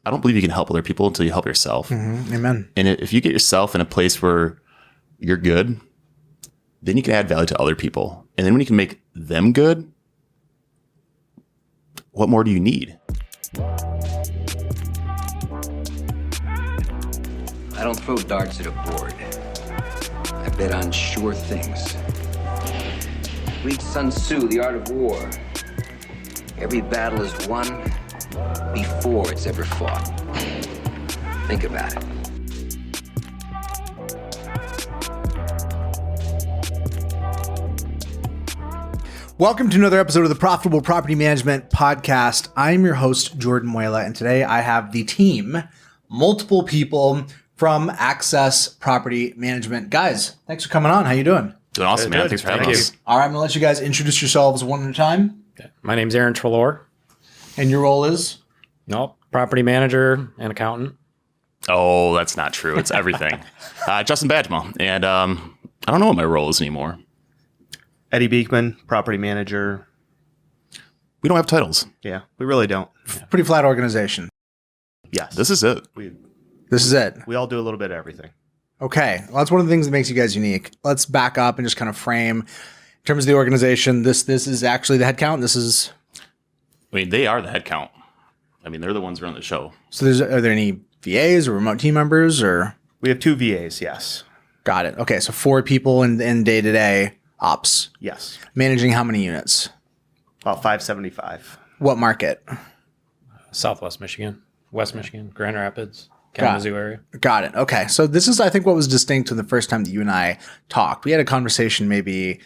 I don't believe you can help other people until you help yourself. Mm-hmm. Amen. And if you get yourself in a place where you're good, then you can add value to other people. And then when you can make them good, what more do you need? I don't throw darts at a board. I bet on sure things. Read Sun Tzu, The Art of War. Every battle is won before it's ever fought. Think about it. Welcome to another episode of the Profitable Property Management Podcast. I'm your host, Jordan Moyla, and today I have the team, multiple people from Access Property Management. Guys, thanks for coming on. How you doing? Doing awesome, man. Thanks for having us. All right, I'm going to let you guys introduce yourselves one at a time. Okay. My name's Aaron Treloar. And your role is? Nope. Property manager and accountant. Oh, that's not true. It's everything. Justin Bajema. And I don't know what my role is anymore. Eddie Beekman, property manager. We don't have titles. Yeah, we really don't. Pretty flat organization. Yes. This is it. This is it. We all do a little bit of everything. Okay. Well, that's one of the things that makes you guys unique. Let's back up and just kind of frame in terms of the organization. This is actually the head count. This is... I mean, they are the head count. I mean, they're the ones running the show. So are there any VAs or remote team members or? We have 2 VAs, yes. Got it. Okay. So 4 people in day-to-day ops. Yes. Managing how many units? About 575. What market? Southwest Michigan, West Michigan, Grand Rapids, Kalamazoo area. Got it. Okay. So this is, I think, what was distinct from the first time that you and I talked. We had a conversation maybe,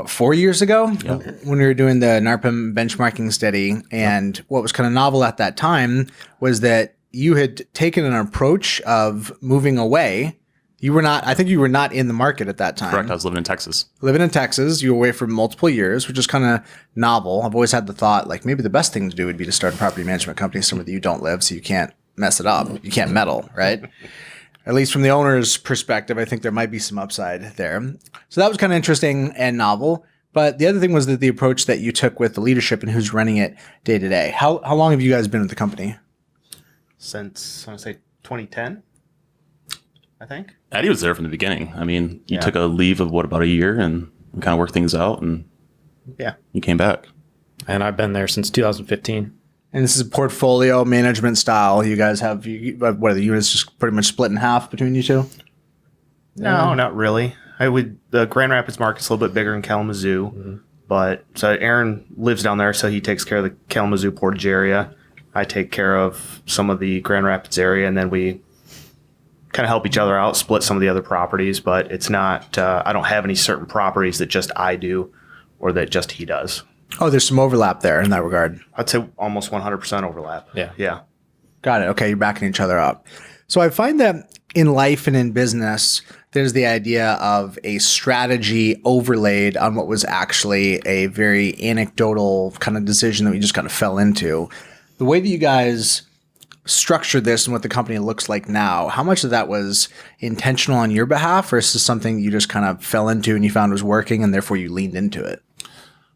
4 years ago when we were doing the NARPM benchmarking study. And what was kind of novel at that time was that you had taken an approach of moving away. I think you were not in the market at that time. Correct. I was living in Texas. Living in Texas, you were away for multiple years, which is kind of novel. I've always had the thought, like, maybe the best thing to do would be to start a property management company somewhere that you don't live, so you can't mess it up. You can't meddle, right? At least from the owner's perspective, I think there might be some upside there. So that was kind of interesting and novel. But the other thing was that the approach that you took with the leadership and who's running it day to day. How long have you guys been with the company? Since, I want to say, 2010, I think. Eddie was there from the beginning. I mean, you took a leave of about a year and we kind of worked things out and you came back. And I've been there since 2015. And this is a portfolio management style. You guys have, what are the units just pretty much split in half between you two? No, not really. The Grand Rapids market's a little bit bigger in Kalamazoo, but so Aaron lives down there, so he takes care of the Kalamazoo Portage area. I take care of some of the Grand Rapids area, and then we kind of help each other out, split some of the other properties, but it's not, I don't have any certain properties that just I do or that just he does. Oh, there's some overlap there in that regard. I'd say almost 100% overlap. Yeah. Got it. Okay, you're backing each other up. So I find that in life and in business, there's the idea of a strategy overlaid on what was actually a very anecdotal kind of decision that we just kind of fell into. The way that you guys structured this and what the company looks like now, how much of that was intentional on your behalf versus something you just kind of fell into and you found was working and therefore you leaned into it?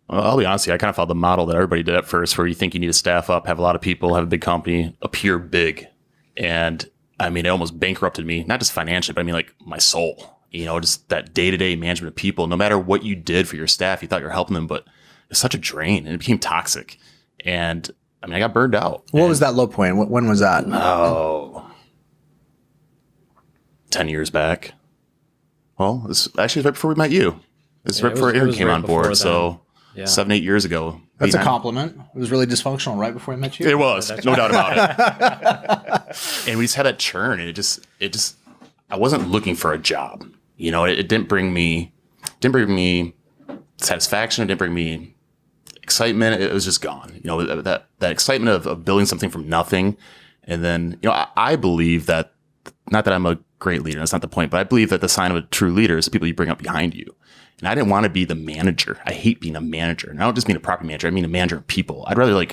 Well, I'll be honest with you, I kind of followed the model that everybody did at first, where you think you need to staff up, have a lot of people, have a big company, appear big. And I mean, it almost bankrupted me, not just financially, but I mean, like my soul, just that day-to-day management of people. No matter what you did for your staff, you thought you were helping them, but it's such a drain and it became toxic. And I mean, I got burned out. What was that low point? When was that? 10 years back. Well, this actually right before we met you. This is right before Aaron came on board. So 7-8 years ago. That's a compliment. It was really dysfunctional right before I met you. It was, no doubt about it. And we just had that churn, and it just, I wasn't looking for a job. It didn't bring me satisfaction. It didn't bring me excitement. It was just gone. That excitement of building something from nothing. And then, I believe that, not that I'm a great leader, that's not the point, but I believe that the sign of a true leader is the people you bring up behind you. And I didn't want to be the manager. I hate being a manager. And I don't just mean a property manager. I mean a manager of people. I'd rather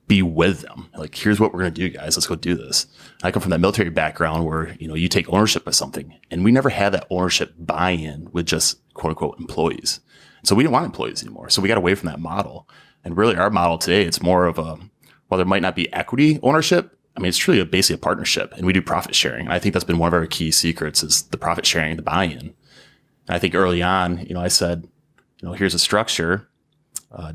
be with them. Here's what we're going to do, guys. Let's go do this. I come from that military background where, you take ownership of something. And we never had that ownership buy-in with just quote unquote employees. So we didn't want employees anymore. So we got away from that model. And really our model today, it's more of while there might not be equity ownership, I mean, it's truly basically a partnership, and we do profit sharing. And I think that's been one of our key secrets is the profit sharing, the buy-in. And I think early on, I said, here's a structure.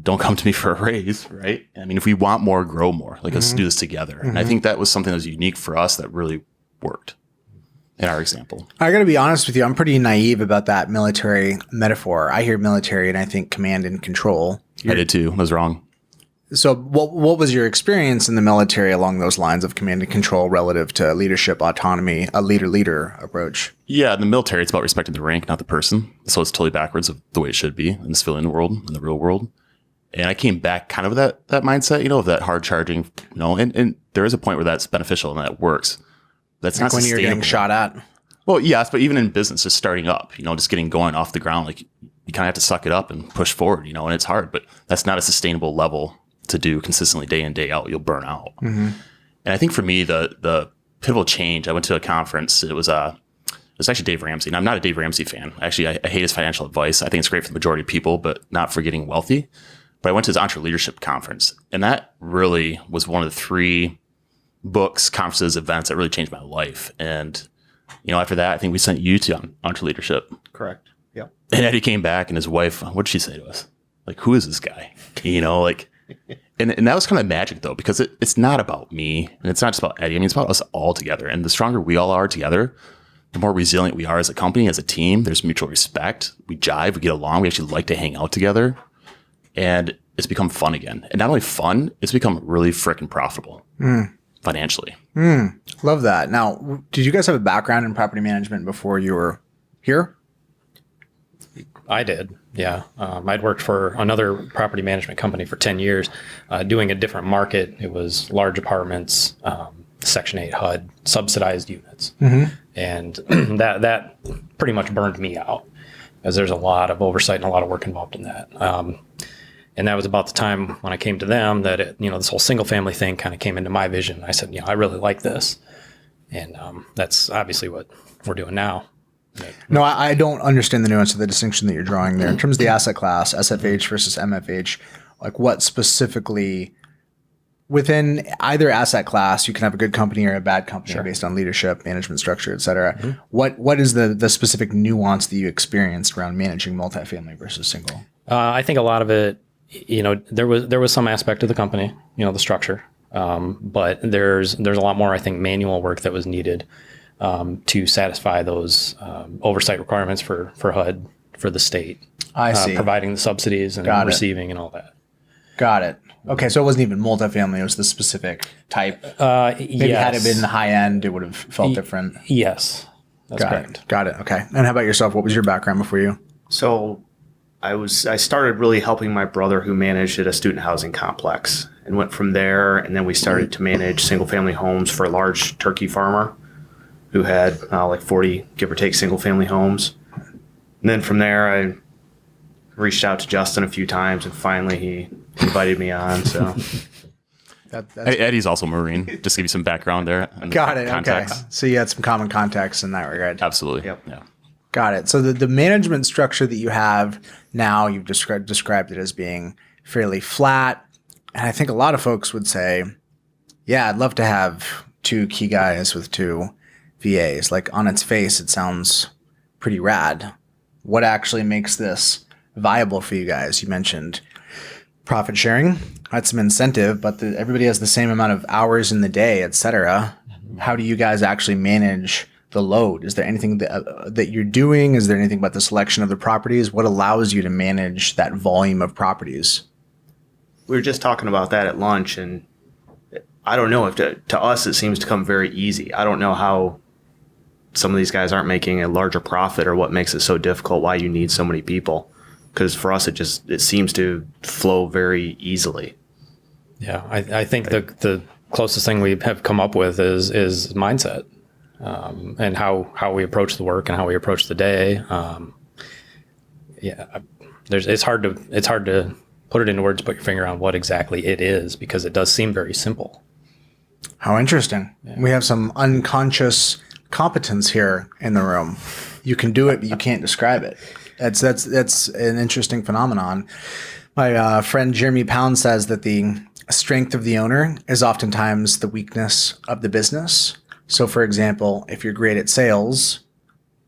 Don't come to me for a raise, right? I mean, if we want more, grow more. Like, let's do this together. And I think that was something that was unique for us that really worked in our example. I got to be honest with you. I'm pretty naive about that military metaphor. I hear military and I think command and control. I did too. I was wrong. So what was your experience in the military along those lines of command and control relative to leadership, autonomy, a leader approach? Yeah, in the military, it's about respecting the rank, not the person. So it's totally backwards of the way it should be in the civilian world, in the real world. And I came back kind of that mindset, of that hard charging, and there is a point where that's beneficial and that works. That's like not when sustainable. You're getting shot at. Well, yes, but even in business, just starting up, just getting going off the ground, like you kind of have to suck it up and push forward, and it's hard, but that's not a sustainable level to do consistently day in, day out. You'll burn out. And I think for me, the pivotal change, I went to a conference. It was actually Dave Ramsey. And I'm not a Dave Ramsey fan. Actually, I hate his financial advice. I think it's great for the majority of people, but not for getting wealthy. But I went to his EntreLeadership conference, and that really was one of the 3 books, conferences, events that really changed my life. And, after that, I think we sent you to EntreLeadership. Correct. Yep. And Eddie came back, and his wife, what did she say to us? Like, who is this guy? And that was kind of magic, though, because it's not about me, and it's not just about Eddie. I mean, it's about us all together. And the stronger we all are together, the more resilient we are as a company, as a team. There's mutual respect. We jive. We get along. We actually like to hang out together. And it's become fun again. And not only fun, it's become really freaking profitable financially. Love that. Now, did you guys have a background in property management before you were here? I did. Yeah. I'd worked for another property management company for 10 years, doing a different market. It was large apartments, Section 8 HUD, subsidized units. And that pretty much burned me out, as there's a lot of oversight and a lot of work involved in that. And that was about the time when I came to them that this whole single family thing kind of came into my vision. I said, I really like this. And that's obviously what we're doing now. No, I don't understand the nuance of the distinction that you're drawing there. In terms of the asset class, SFH versus MFH, like what specifically within either asset class, you can have a good company or a bad company based on leadership, management structure, et cetera. What is the specific nuance that you experienced around managing multifamily versus single? I think a lot of it, there was some aspect of the company, the structure, but there's a lot more, I think, manual work that was needed to satisfy those oversight requirements for HUD, for the state. I see. Providing the subsidies and receiving and all that. Got it. Okay, so it wasn't even multifamily; it was the specific type. Maybe had it been the high end, it would have felt different. Yes, that's correct. Got it. Okay. And how about yourself? What was your background before you? So I started really helping my brother who managed at a student housing complex, and went from there. And then we started to manage single family homes for a large turkey farmer who had like 40, give or take, single family homes. And then from there, I reached out to Justin a few times, and finally he invited me on. So Eddie's also Marine. Just to give you some background there. Got it. Context. Okay. So you had some common context in that regard. Absolutely. Yep. Yeah. Got it. So the management structure that you have now, you've described it as being fairly flat. And I think a lot of folks would say, yeah, I'd love to have 2 key guys with 2 VAs. Like on its face, it sounds pretty rad. What actually makes this viable for you guys? You mentioned profit sharing, had some incentive, but everybody has the same amount of hours in the day, et cetera. How do you guys actually manage the load? Is there anything that you're doing? Is there anything about the selection of the properties? What allows you to manage that volume of properties? We were just talking about that at lunch, and I don't know if to us it seems to come very easy. I don't know how some of these guys aren't making a larger profit, or what makes it so difficult, why you need so many people. Because for us, it seems to flow very easily. Yeah, I think the closest thing we have come up with is mindset, and how we approach the work and how we approach the day. It's hard to put it into words, put your finger on what exactly it is, because it does seem very simple. How interesting. Yeah. We have some unconscious competence here in the room. You can do it, but you can't describe it. That's an interesting phenomenon. My friend Jeremy Pound says that the strength of the owner is oftentimes the weakness of the business. So, for example, if you're great at sales,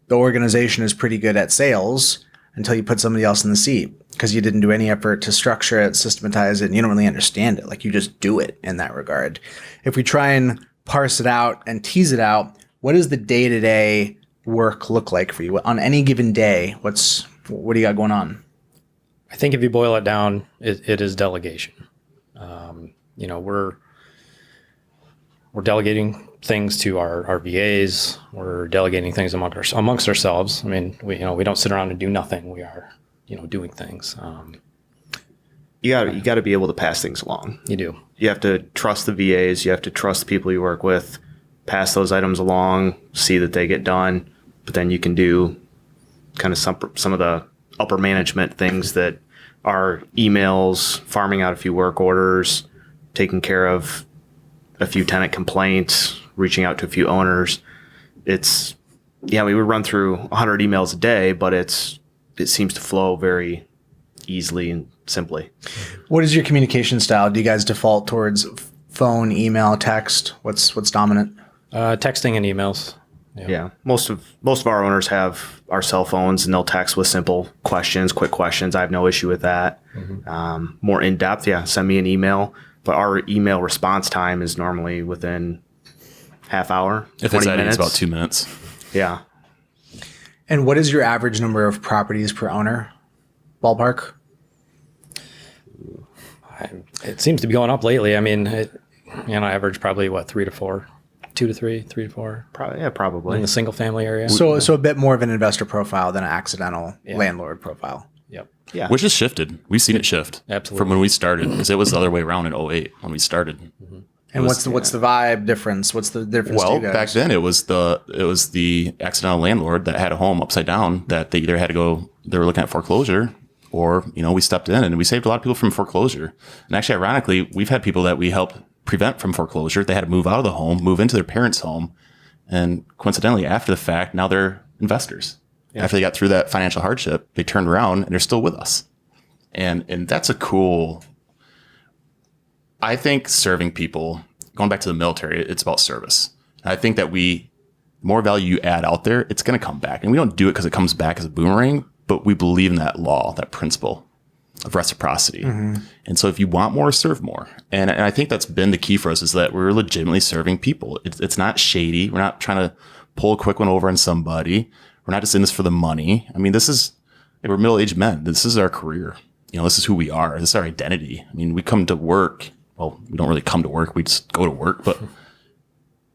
the organization is pretty good at sales until you put somebody else in the seat because you didn't do any effort to structure it, systematize it, and you don't really understand it. Like, you just do it in that regard. If we try and parse it out and tease it out, what does the day-to-day work look like for you? On any given day, what do you got going on? I think if you boil it down, it is delegation. We're delegating things to our VAs. We're delegating things amongst ourselves. I mean, we don't sit around and do nothing. We are, doing things. You got to be able to pass things along. You do. You have to trust the VAs. You have to trust the people you work with. Pass those items along. See that they get done. But then you can do kind of some of the upper management things that are emails, farming out a few work orders, taking care of a few tenant complaints, reaching out to a few owners. We would run through 100 emails a day, but it seems to flow very easily and simply. What is your communication style? Do you guys default towards phone, email, text? What's dominant? Texting and emails. Yeah. Most of our owners have our cell phones, and they'll text with simple questions, quick questions. I have no issue with that. Mm-hmm. More in depth, send me an email. But our email response time is normally within half hour, If 20 it's that, minutes. it's about 2 minutes. Yeah. And what is your average number of properties per owner? Ballpark? It seems to be going up lately. I mean, average probably 3 to 4, 2 to 3, 3 to 4. Probably. In the single family area. So a bit more of an investor profile than an accidental landlord profile. Yep. Yeah. Which has shifted. We've seen it shift. Absolutely. From when we started, because it was the other way around in '08 when we started. Mm-hmm. And what's the vibe difference? What's the difference to Well, you guys? back then it was the accidental landlord that had a home upside down that they either had to go, they were looking at foreclosure, or we stepped in and we saved a lot of people from foreclosure. And actually, ironically, we've had people that we helped prevent from foreclosure. They had to move out of the home, move into their parents' home, and coincidentally, after the fact, now they're investors. Yeah. After they got through that financial hardship, they turned around and they're still with us. And that's a cool. I think serving people, going back to the military, it's about service. And I think that the more value you add out there, it's going to come back. And we don't do it because it comes back as a boomerang, but we believe in that law, that principle of reciprocity. Mm-hmm. And so if you want more, serve more. And I think that's been the key for us, is that we're legitimately serving people. It's not shady. We're not trying to pull a quick one over on somebody. We're not just in this for the money. I mean, we're middle-aged men. This is our career. This is who we are. This is our identity. I mean, we come to work. Well, we don't really come to work. We just go to work, but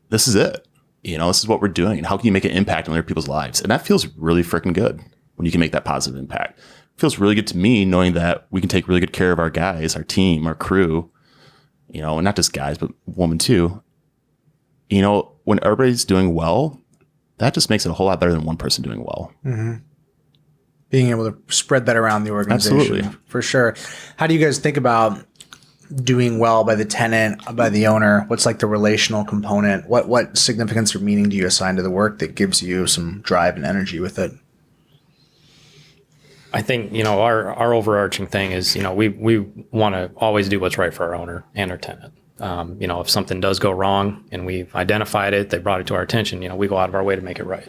this is it. This is what we're doing. And how can you make an impact on other people's lives? And that feels really freaking good when you can make that positive impact. It feels really good to me knowing that we can take really good care of our guys, our team, our crew, and not just guys, but women too. When everybody's doing well, that just makes it a whole lot better than one person doing well. Mm-hmm. Being able to spread that around the organization. Absolutely. For sure. How do you guys think about doing well by the tenant, by the owner? What's like the relational component? What significance or meaning do you assign to the work that gives you some drive and energy with it? I think, our overarching thing is, we want to always do what's right for our owner and our tenant. If something does go wrong and we've identified it, they brought it to our attention, we go out of our way to make it right.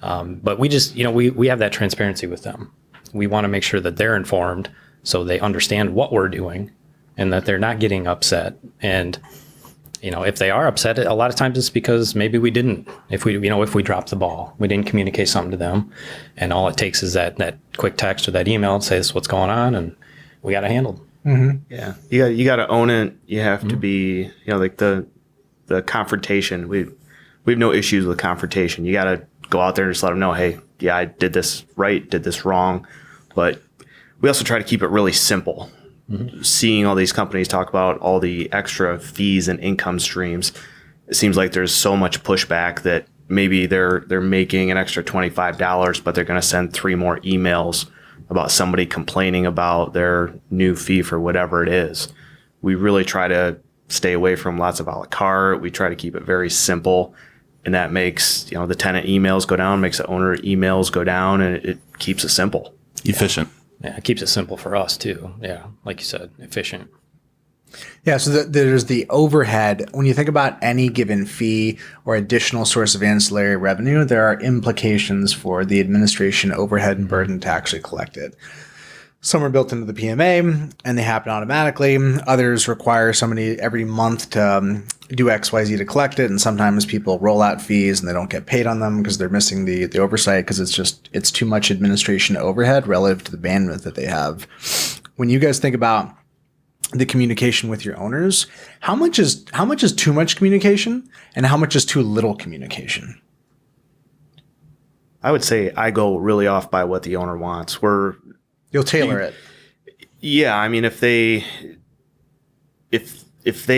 But we just, we have that transparency with them. We want to make sure that they're informed so they understand what we're doing and that they're not getting upset. And, if they are upset, a lot of times it's because maybe we didn't, if we dropped the ball, we didn't communicate something to them. And all it takes is that quick text or that email and say, this is what's going on. And we got it handled. Mm-hmm. Yeah. You got to own it. You have to be, like the confrontation. We have no issues with confrontation. You got to go out there and just let them know, hey, yeah, I did this right, did this wrong. But we also try to keep it really simple. Mm-hmm. Seeing all these companies talk about all the extra fees and income streams, it seems like there's so much pushback that maybe they're making an extra $25, but they're going to send 3 more emails about somebody complaining about their new fee for whatever it is. We really try to stay away from lots of a la carte. We try to keep it very simple. And that makes, the tenant emails go down, makes the owner emails go down, and it keeps it simple. Efficient. Yeah, it keeps it simple for us too. Yeah, like you said, efficient. Yeah, so there's the overhead. When you think about any given fee or additional source of ancillary revenue, there are implications for the administration overhead and burden to actually collect it. Some are built into the PMA and they happen automatically. Others require somebody every month to do XYZ to collect it. And sometimes people roll out fees and they don't get paid on them because they're missing the oversight because it's too much administration overhead relative to the bandwidth that they have. When you guys think about the communication with your owners, how much is too much communication and how much is too little communication? I would say I go really off by what the owner wants. You'll tailor it. Yeah, I mean, if they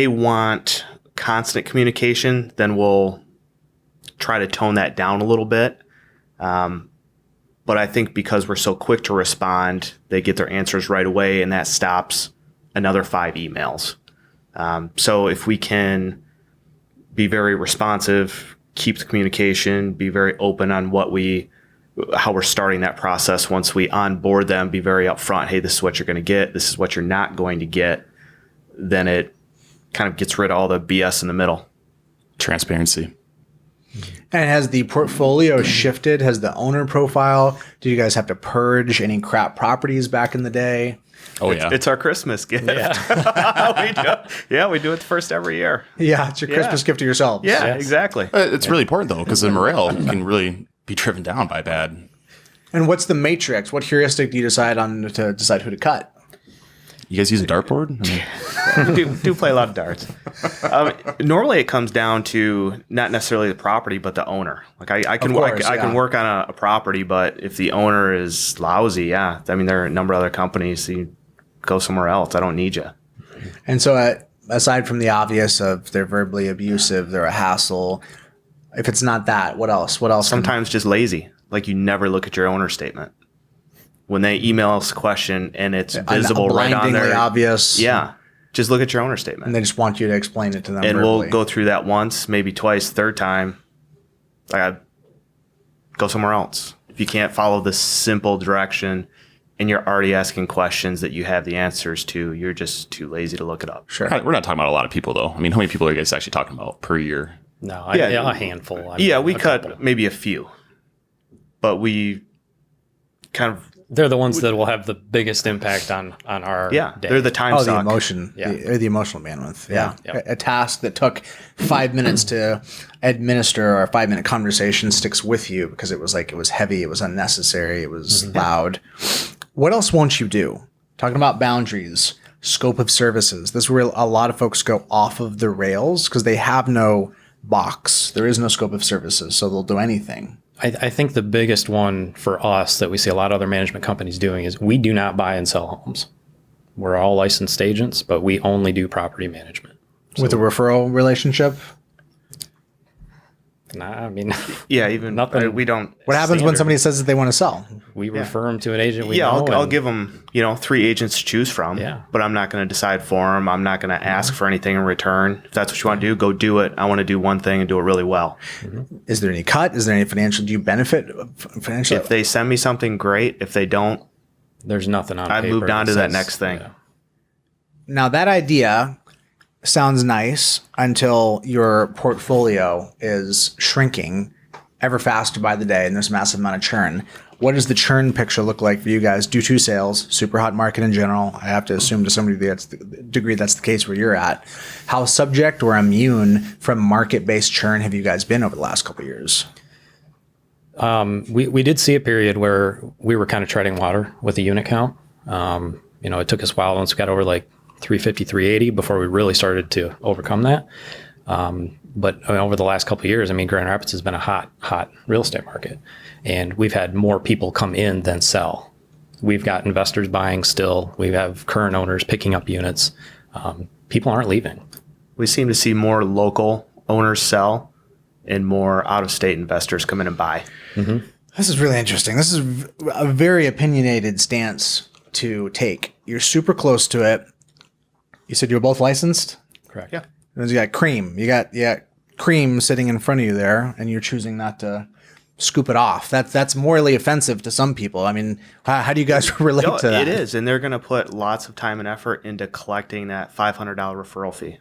want constant communication, then we'll try to tone that down a little bit. But I think because we're so quick to respond, they get their answers right away, and that stops another 5 emails. So if we can be very responsive, keep the communication, be very open on how we're starting that process. Once we onboard them, be very upfront. Hey, this is what you're going to get. This is what you're not going to get. Then it kind of gets rid of all the BS in the middle. Transparency. And has the portfolio shifted? Has the owner profile? Do you guys have to purge any crap properties back in the day? Oh, yeah. It's our Christmas gift. Yeah. we do it first every year. Yeah, it's your Christmas gift to yourselves. Yeah, Yes. exactly. It's really important, though, because the morale can really be driven down by bad. And what's the matrix? What heuristic do you decide on to decide who to cut? You guys use a dartboard? I mean, do play a lot of darts. Normally, it comes down to not necessarily the property, but the owner. Like I can work on a property, but if the owner is lousy, I mean, there are a number of other companies. So you go somewhere else. I don't need you. And so, aside from the obvious of they're verbally abusive, they're a hassle. If it's not that, what else? What else? Sometimes just lazy. Like you never look at your owner statement. When they email us a question and it's visible right on there. Blindingly obvious. Yeah. Just look at your owner statement. And they just want you to explain it to them And verbally. we'll go through that once, maybe twice, third time. I gotta go somewhere else. If you can't follow the simple direction and you're already asking questions that you have the answers to, you're just too lazy to look it up. Sure. we're not talking about a lot of people, though. I mean, how many people are you guys actually talking about per year? No, Yeah. a handful. We a cut couple. maybe a few. But we kind of They're the ones that will have the biggest impact on our day. they're the time the suck. emotion, Yeah. the emotional bandwidth. Yeah. Yeah. A task that took 5 minutes to administer or a 5-minute conversation sticks with you because it was heavy, it was unnecessary, it was loud. What else won't you do? Talking about boundaries, scope of services. This is where a lot of folks go off of the rails because they have no box. There is no scope of services, so they'll do anything. I think the biggest one for us that we see a lot of other management companies doing is we do not buy and sell homes. We're all licensed agents, but we only do property management. With a referral relationship? Nah, I mean, Yeah, even Nothing. we don't. What happens when somebody says that they want to sell? we refer them to an agent we Yeah, know. I'll and- give them 3 agents to choose from. Yeah. But I'm not going to decide for them. I'm not going to ask for anything in return. If that's what you want to do, go do it. I want to do one thing and do it really well. Is there any cut? Is there any financial? Do you benefit financially? If they send me something, great. If they don't, There's nothing on I've paper moved on to that says- next thing. yeah. Now that idea sounds nice until your portfolio is shrinking ever faster by the day and there's a massive amount of churn. What does the churn picture look like for you guys due to sales, super hot market in general? I have to assume to some degree that's the case where you're at. How subject or immune from market-based churn have you guys been over the last couple of years? We did see a period where we were kind of treading water with the unit count. It took us a while once we got over like 350, 380 before we really started to overcome that. But over the last couple of years, Grand Rapids has been a hot real estate market, and we've had more people come in than sell. We've got investors buying still. We have current owners picking up units. People aren't leaving. we seem to see more local owners sell and more out-of-state investors come in and buy. This is really interesting. This is a very opinionated stance to take. You're super close to it. You said you were both licensed? Correct. Yeah. You got cream. You got cream sitting in front of you there, and you're choosing not to scoop it off. That's morally offensive to some people. I mean, how do you guys relate No, to that? it is, and they're going to put lots of time and effort into collecting that $500 referral fee.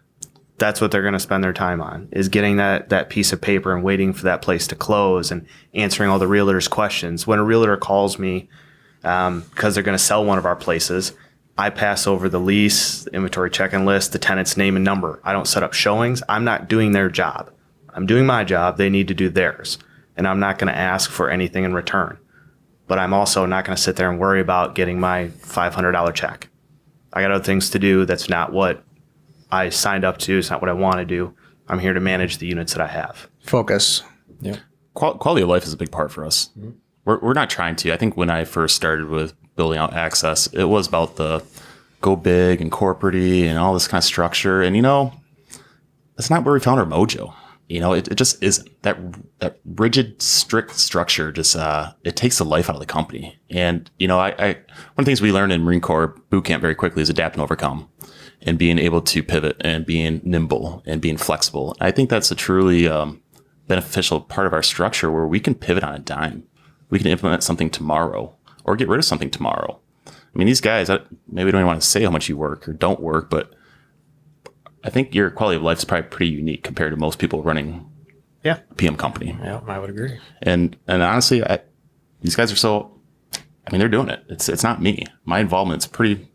That's what they're going to spend their time on, is getting that piece of paper and waiting for that place to close and answering all the realtors' questions. When a realtor calls me because they're going to sell one of our places, I pass over the lease, the inventory check-in list, the tenant's name and number. I don't set up showings. I'm not doing their job. I'm doing my job. They need to do theirs. And I'm not going to ask for anything in return. But I'm also not going to sit there and worry about getting my $500 check. I got other things to do. That's not what I signed up to. It's not what I want to do. I'm here to manage the units that I have. Focus. Yeah. Quality of life is a big part for us. Mm-hmm. We're not trying to. I think when I first started with building out Access, it was about the go big and corporate-y and all this kind of structure. And, that's not where we found our mojo. It just isn't. That rigid, strict structure just, it takes the life out of the company. And, one of the things we learned in Marine Corps boot camp very quickly is adapt and overcome, and being able to pivot and being nimble and being flexible. I think that's a truly beneficial part of our structure where we can pivot on a dime. We can implement something tomorrow or get rid of something tomorrow. I mean, these guys, maybe we don't even want to say how much you work or don't work, but I think your quality of life is probably pretty unique compared to most people running a PM company. Yeah, I would agree. And honestly, these guys are they're doing it. It's not me. My involvement's pretty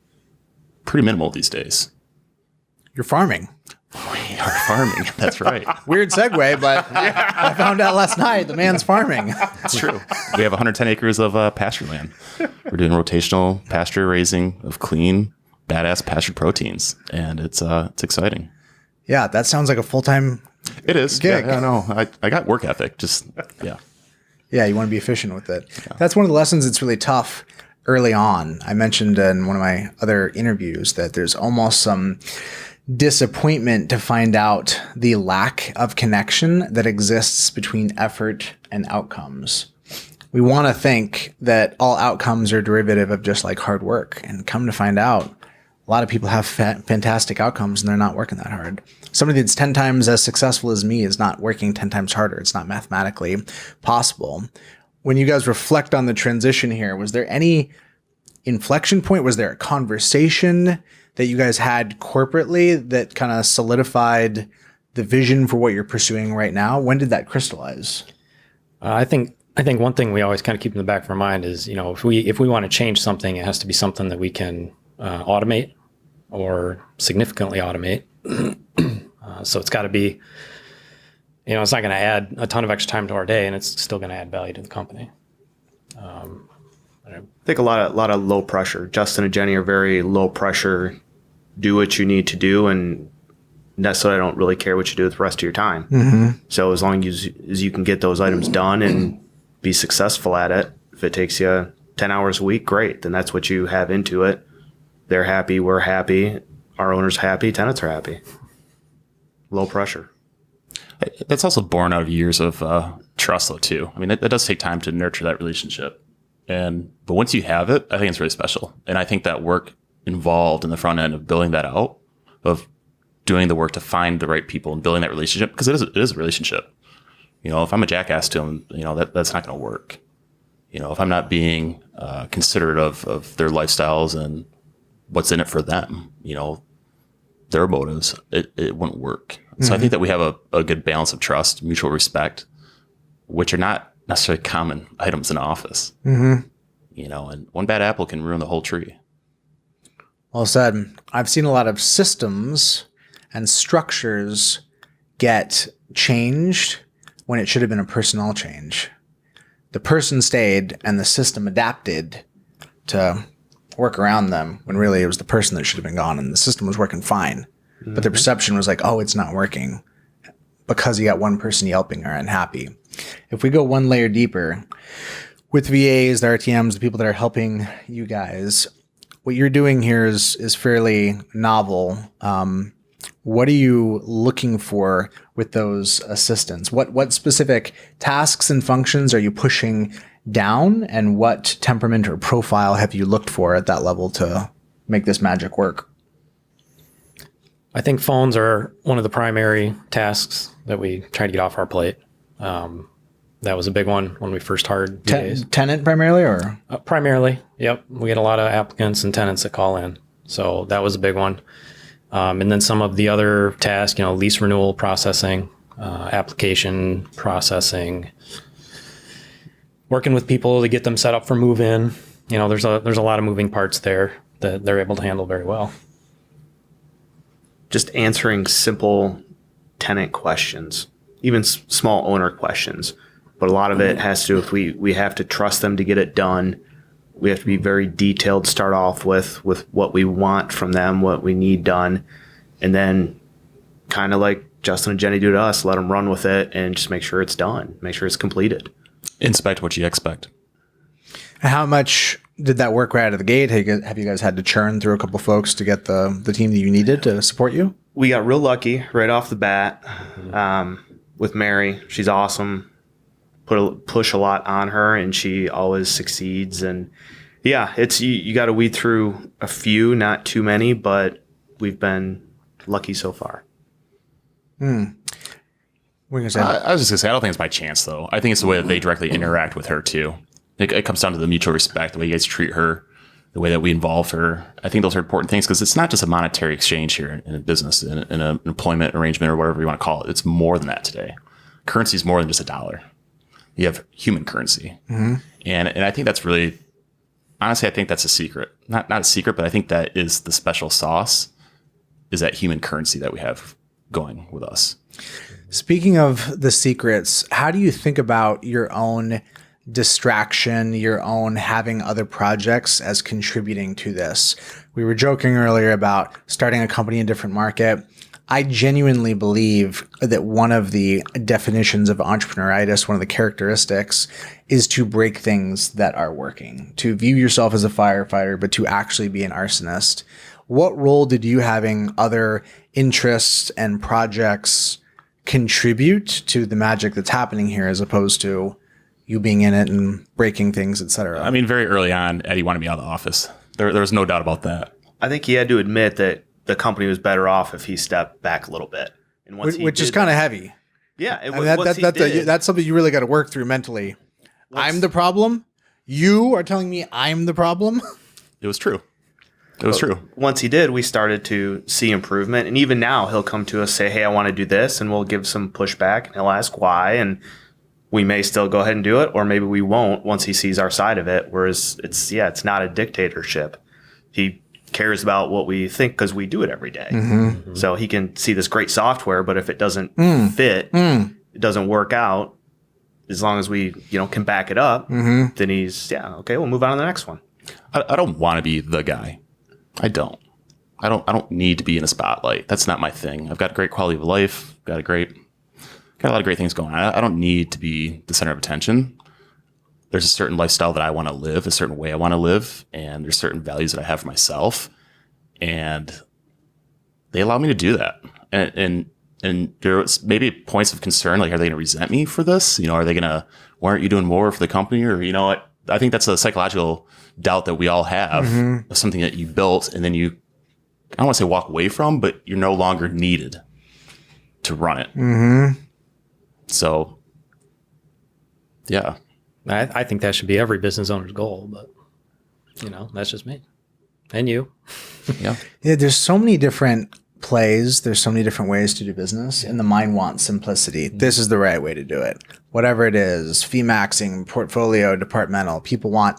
minimal these days. You're farming. We are farming. That's right. Weird segue, but I found out last night the man's farming. It's true. We have 110 acres of pasture land. We're doing rotational pasture raising of clean, badass pastured proteins, and it's exciting. Yeah, that sounds like a full-time It is. gig. Yeah, no, I got work ethic. Just Yeah, you want to be efficient with it. Yeah. That's one of the lessons that's really tough early on. I mentioned in one of my other interviews that there's almost some disappointment to find out the lack of connection that exists between effort and outcomes. We want to think that all outcomes are derivative of just like hard work, and come to find out, a lot of people have fantastic outcomes and they're not working that hard. Somebody that's 10 times as successful as me is not working 10 times harder. It's not mathematically possible. When you guys reflect on the transition here, was there any inflection point? Was there a conversation that you guys had corporately that kind of solidified the vision for what you're pursuing right now? When did that crystallize? I think one thing we always kind of keep in the back of our mind is, if we want to change something, it has to be something that we can automate or significantly automate. So it's got to be, it's not going to add a ton of extra time to our day, and it's still going to add value to the company. I think a lot of low pressure. Justin and Jenny are very low pressure. Do what you need to do, and necessarily don't really care what you do with the rest of your time. Mm-hmm. So as long as you can get those items done and be successful at it, if it takes you 10 hours a week, great. Then that's what you have into it. They're happy. We're happy. Our owner's happy. Tenants are happy. Low pressure. That's also born out of years of trust, though, too. I mean, it does take time to nurture that relationship. But once you have it, I think it's really special. And I think that work involved in the front end of building that out, of doing the work to find the right people and building that relationship, because it is a relationship. If I'm a jackass to them, that's not going to work. If I'm not being considerate of their lifestyles and what's in it for them, their motives, it wouldn't work. Mm-hmm. So I think that we have a good balance of trust, mutual respect, which are not necessarily common items in office. Mm-hmm. And one bad apple can ruin the whole tree. Well said. I've seen a lot of systems and structures get changed when it should have been a personnel change. The person stayed and the system adapted to work around them, when really it was the person that should have been gone, and the system was working fine. Mm-hmm. But the perception was like, oh, it's not working because you got one person yelping or unhappy. If we go one layer deeper with VAs, the RTMs, the people that are helping you guys, what you're doing here is fairly novel. What are you looking for with those assistants? What specific tasks and functions are you pushing down, and what temperament or profile have you looked for at that level to make this magic work? I think phones are one of the primary tasks that we try to get off our plate. That was a big one when we first hired DAs. Tenant primarily, or? Primarily, yep. We get a lot of applicants and tenants that call in. So that was a big one. And then some of the other tasks, lease renewal processing, application processing, working with people to get them set up for move in. There's a lot of moving parts there that they're able to handle very well. Just answering simple tenant questions, even small owner questions. But a lot of it has to do with we have to trust them to get it done. We have to be very detailed, start off with what we want from them, what we need done. And then kind of like Justin and Jenny do to us, let them run with it and just make sure it's done, make sure it's completed. Inspect what you expect. How much did that work right out of the gate? Have you guys had to churn through a couple folks to get the team that you needed to support you? We got real lucky right off the bat with Mary. She's awesome. Push a lot on her, and she always succeeds. And yeah, it's you got to weed through a few, not too many, but we've been lucky so far. What are you gonna say? I was just gonna say, I don't think it's by chance though. I think it's the way that they directly interact with her too. It comes down to the mutual respect, the way you guys treat her, the way that we involve her. I think those are important things because it's not just a monetary exchange here in a business, in an employment arrangement or whatever you want to call it. It's more than that today. Currency is more than just a dollar. You have human currency. Mm-hmm. And I think that's really, honestly, I think that's a secret. Not a secret, but I think that is the special sauce, is that human currency that we have going with us. Speaking of the secrets, how do you think about your own distraction, your own having other projects as contributing to this? We were joking earlier about starting a company in a different market. I genuinely believe that one of the definitions of entrepreneuritis, one of the characteristics, is to break things that are working, to view yourself as a firefighter, but to actually be an arsonist. What role did you having other interests and projects contribute to the magic that's happening here, as opposed to you being in it and breaking things, et cetera? I mean, very early on, Eddie wanted me out of the office. There was no doubt about that. I think he had to admit that the company was better off if he stepped back a little bit. And which is kind of heavy. Yeah. That's something you really got to work through mentally. I'm the problem. You are telling me I'm the problem. It was true. It was true. Once he did, we started to see improvement. And even now he'll come to us, say, hey, I want to do this. And we'll give some pushback and he'll ask why. And we may still go ahead and do it, or maybe we won't once he sees our side of it. Whereas it's not a dictatorship. He cares about what we think because we do it every day. Mm-hmm. So he can see this great software, but if it doesn't fit, it doesn't work out, as long as we can back it up, then he's, okay, we'll move on to the next one. I don't want to be the guy. I don't need to be in a spotlight. That's not my thing. I've got a great quality of life, got a lot of great things going on. I don't need to be the center of attention. There's a certain lifestyle that I want to live, a certain way I want to live, and there's certain values that I have for myself, and they allow me to do that. And there's maybe points of concern, like, are they going to resent me for this? Are they going to, why aren't you doing more for the company? Or, I think that's a psychological doubt that we all have of something that you built, and then I don't want to say walk away from, but you're no longer needed to run it. Mm-hmm. So, yeah. I think that should be every business owner's goal, but that's just me and you. Yeah. There's so many different plays. There's so many different ways to do business, and the mind wants simplicity. This is the right way to do it. Whatever it is, fee maxing, portfolio, departmental, people want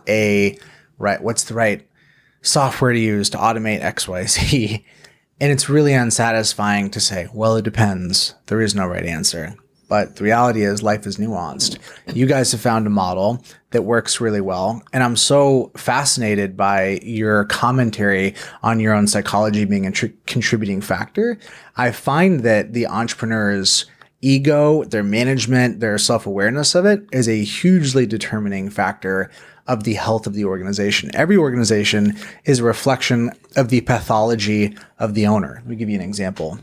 what's the right software to use to automate X, Y, Z. And it's really unsatisfying to say, well, it depends. There is no right answer. But the reality is life is nuanced. You guys have found a model that works really well. And I'm so fascinated by your commentary on your own psychology being a contributing factor. I find that the entrepreneur's ego, their management, their self-awareness of it is a hugely determining factor of the health of the organization. Every organization is a reflection of the pathology of the owner. Let me give you an example.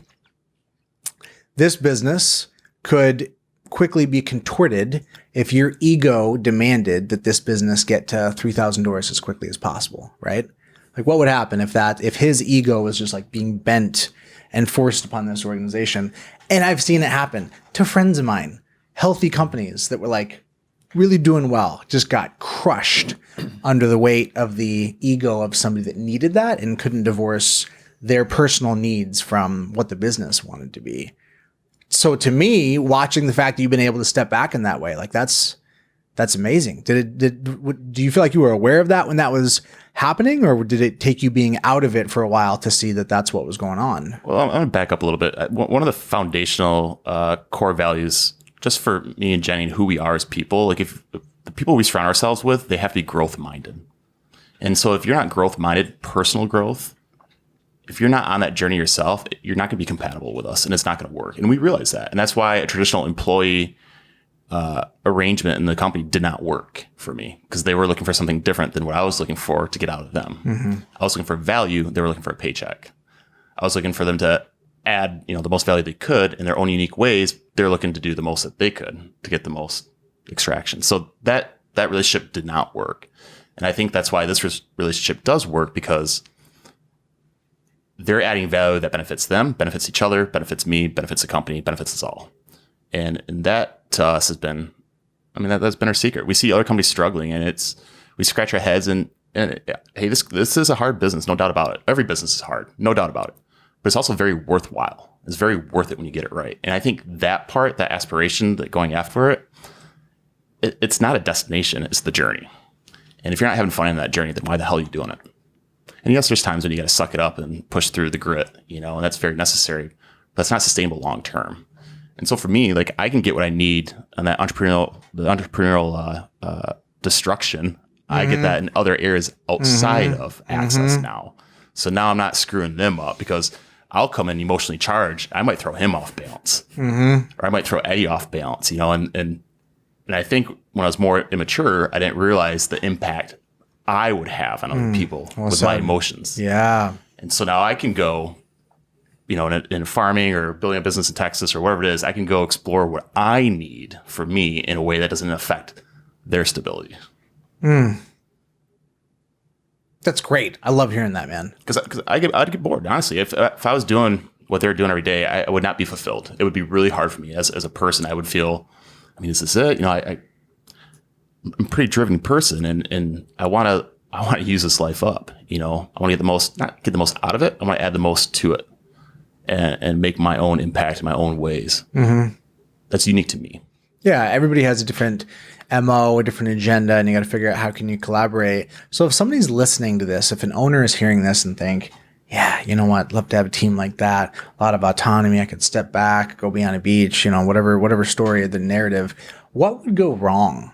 This business could quickly be contorted if your ego demanded that this business get to 3,000 doors as quickly as possible, right? Like, what would happen if his ego was just like being bent and forced upon this organization? And I've seen it happen to friends of mine, healthy companies that were like, really doing well, just got crushed under the weight of the ego of somebody that needed that and couldn't divorce their personal needs from what the business wanted to be. So to me, watching the fact that you've been able to step back in that way, like that's amazing. Do you feel like you were aware of that when that was happening, or did it take you being out of it for a while to see that that's what was going on? Well, I'm going to back up a little bit. One of the foundational core values, just for me and Jenny, and who we are as people, like if the people we surround ourselves with, they have to be growth minded. And so if you're not growth minded, personal growth, if you're not on that journey yourself, you're not going to be compatible with us, and it's not going to work. And we realize that. And that's why a traditional employee arrangement in the company did not work for me, because they were looking for something different than what I was looking for to get out of them. Mm-hmm. I was looking for value. They were looking for a paycheck. I was looking for them to add, the most value they could in their own unique ways. They're looking to do the most that they could to get the most extraction. So that relationship did not work. And I think that's why this relationship does work, because they're adding value that benefits them, benefits each other, benefits me, benefits the company, benefits us all. And that to us has been, that's been our secret. We see other companies struggling, and we scratch our heads and hey, this is a hard business, no doubt about it. Every business is hard, no doubt about it. But it's also very worthwhile. It's very worth it when you get it right. And I think that part, that aspiration, that going after it's not a destination, it's the journey. And if you're not having fun in that journey, then why the hell are you doing it? And yes, there's times when you got to suck it up and push through the grit, and that's very necessary, but it's not sustainable long term. And so for me, like, I can get what I need on that entrepreneurial destruction. Mm-hmm. I get that in other areas outside of access now. So now I'm not screwing them up, because I'll come in emotionally charged. I might throw him off balance, or I might throw Eddie off balance, and I think when I was more immature, I didn't realize the impact I would have on other people with my emotions. Yeah. And so now I can go, in farming or building a business in Texas or whatever it is, I can go explore what I need for me in a way that doesn't affect their stability. That's great. I love hearing that, man. Because I'd get bored, honestly. If I was doing what they're doing every day, I would not be fulfilled. It would be really hard for me as a person. I would feel, is this it? I'm a pretty driven person, and I want to use this life up. I want to get the most, not get the most out of it. I want to add the most to it, and make my own impact in my own ways. Mm-hmm. That's unique to me. Yeah, everybody has a different MO, a different agenda, and you got to figure out how can you collaborate. So if somebody's listening to this, if an owner is hearing this and think, yeah, you know what, love to have a team like that, a lot of autonomy, I could step back, go be on a beach, whatever story, the narrative, what would go wrong?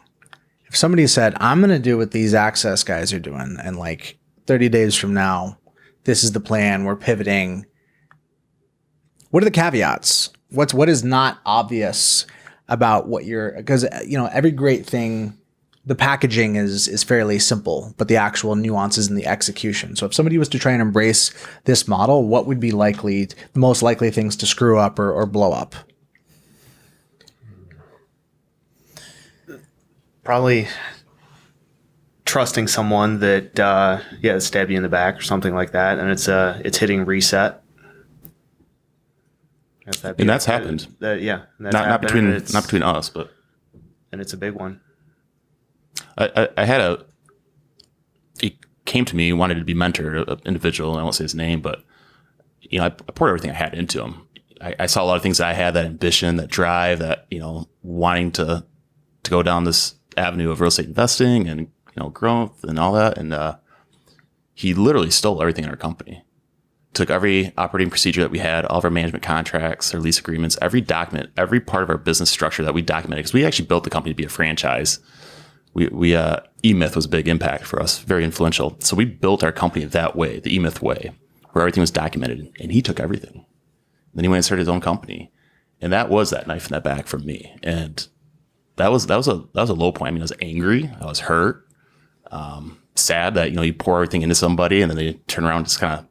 If somebody said, I'm going to do what these access guys are doing, and like 30 days from now, this is the plan, we're pivoting. What are the caveats? What is not obvious about what because every great thing, the packaging is fairly simple, but the actual nuances in the execution. So if somebody was to try and embrace this model, what would be the most likely things to screw up or blow up? Probably trusting someone that stab you in the back or something like that, and it's hitting reset. And that's happened. Not between us, but and it's a big one. I had he came to me, wanted to be mentored, an individual, and I won't say his name, but I poured everything I had into him. I saw a lot of things that I had, that ambition, that drive, that wanting to go down this avenue of real estate investing and growth and all that, and he literally stole everything in our company. Took every operating procedure that we had, all of our management contracts, our lease agreements, every document, every part of our business structure that we documented, because we actually built the company to be a franchise. We eMyth was a big impact for us, very influential. So we built our company that way, the eMyth way, where everything was documented, and he took everything. Then he went and started his own company, and that was that knife in the back for me. And that was a low point. I was angry, I was hurt, sad that you pour everything into somebody, and then they turn around and just kind of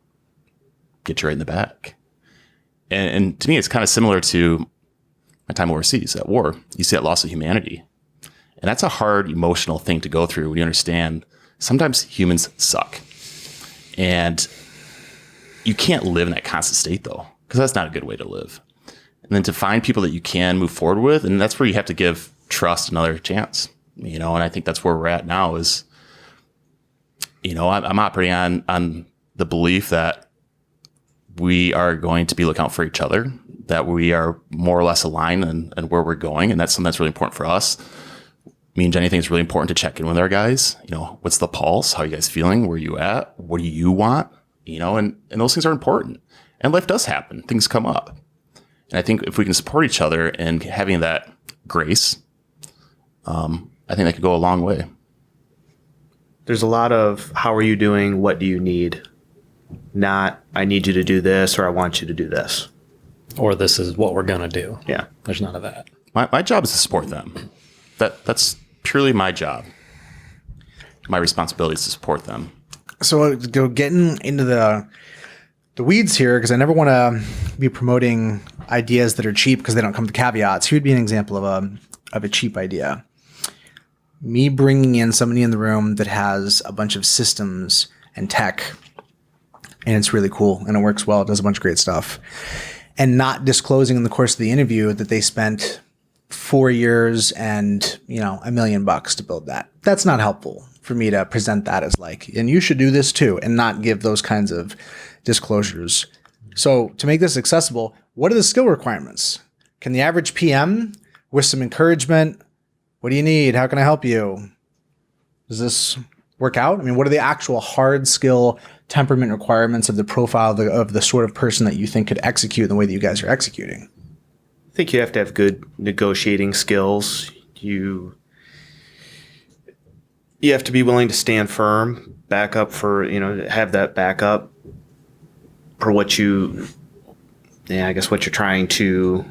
get you right in the back. And to me, it's kind of similar to my time overseas at war. You see that loss of humanity. And that's a hard emotional thing to go through when you understand sometimes humans suck. And you can't live in that constant state, though, because that's not a good way to live. And then to find people that you can move forward with, and that's where you have to give trust another chance. and I think that's where we're at now is, I'm operating on the belief that we are going to be looking out for each other, that we are more or less aligned and where we're going. And that's something that's really important for us. Me and Jenny think it's really important to check in with our guys. What's the pulse? How are you guys feeling? Where are you at? What do you want? And those things are important. And life does happen. Things come up. And I think if we can support each other and having that grace, I think that could go a long way. There's a lot of how are you doing? What do you need? Not I need you to do this or I want you to do this. Or this is what we're going to do. Yeah. There's none of that. My job is to support them. That's purely my job. My responsibility is to support them. So getting into the weeds here, because I never want to be promoting ideas that are cheap because they don't come with caveats. Here would be an example of a cheap idea. Me bringing in somebody in the room that has a bunch of systems and tech, and it's really cool and it works well. It does a bunch of great stuff. And not disclosing in the course of the interview that they spent 4 years and, $1 million to build that. That's not helpful for me to present that as and you should do this too, and not give those kinds of disclosures. So to make this accessible, what are the skill requirements? Can the average PM with some encouragement, what do you need? How can I help you? Does this work out? I mean, what are the actual hard skill temperament requirements of the profile of the sort of person that you think could execute the way that you guys are executing? I think you have to have good negotiating skills. You have to be willing to stand firm, back up for, have that backup for what what you're trying to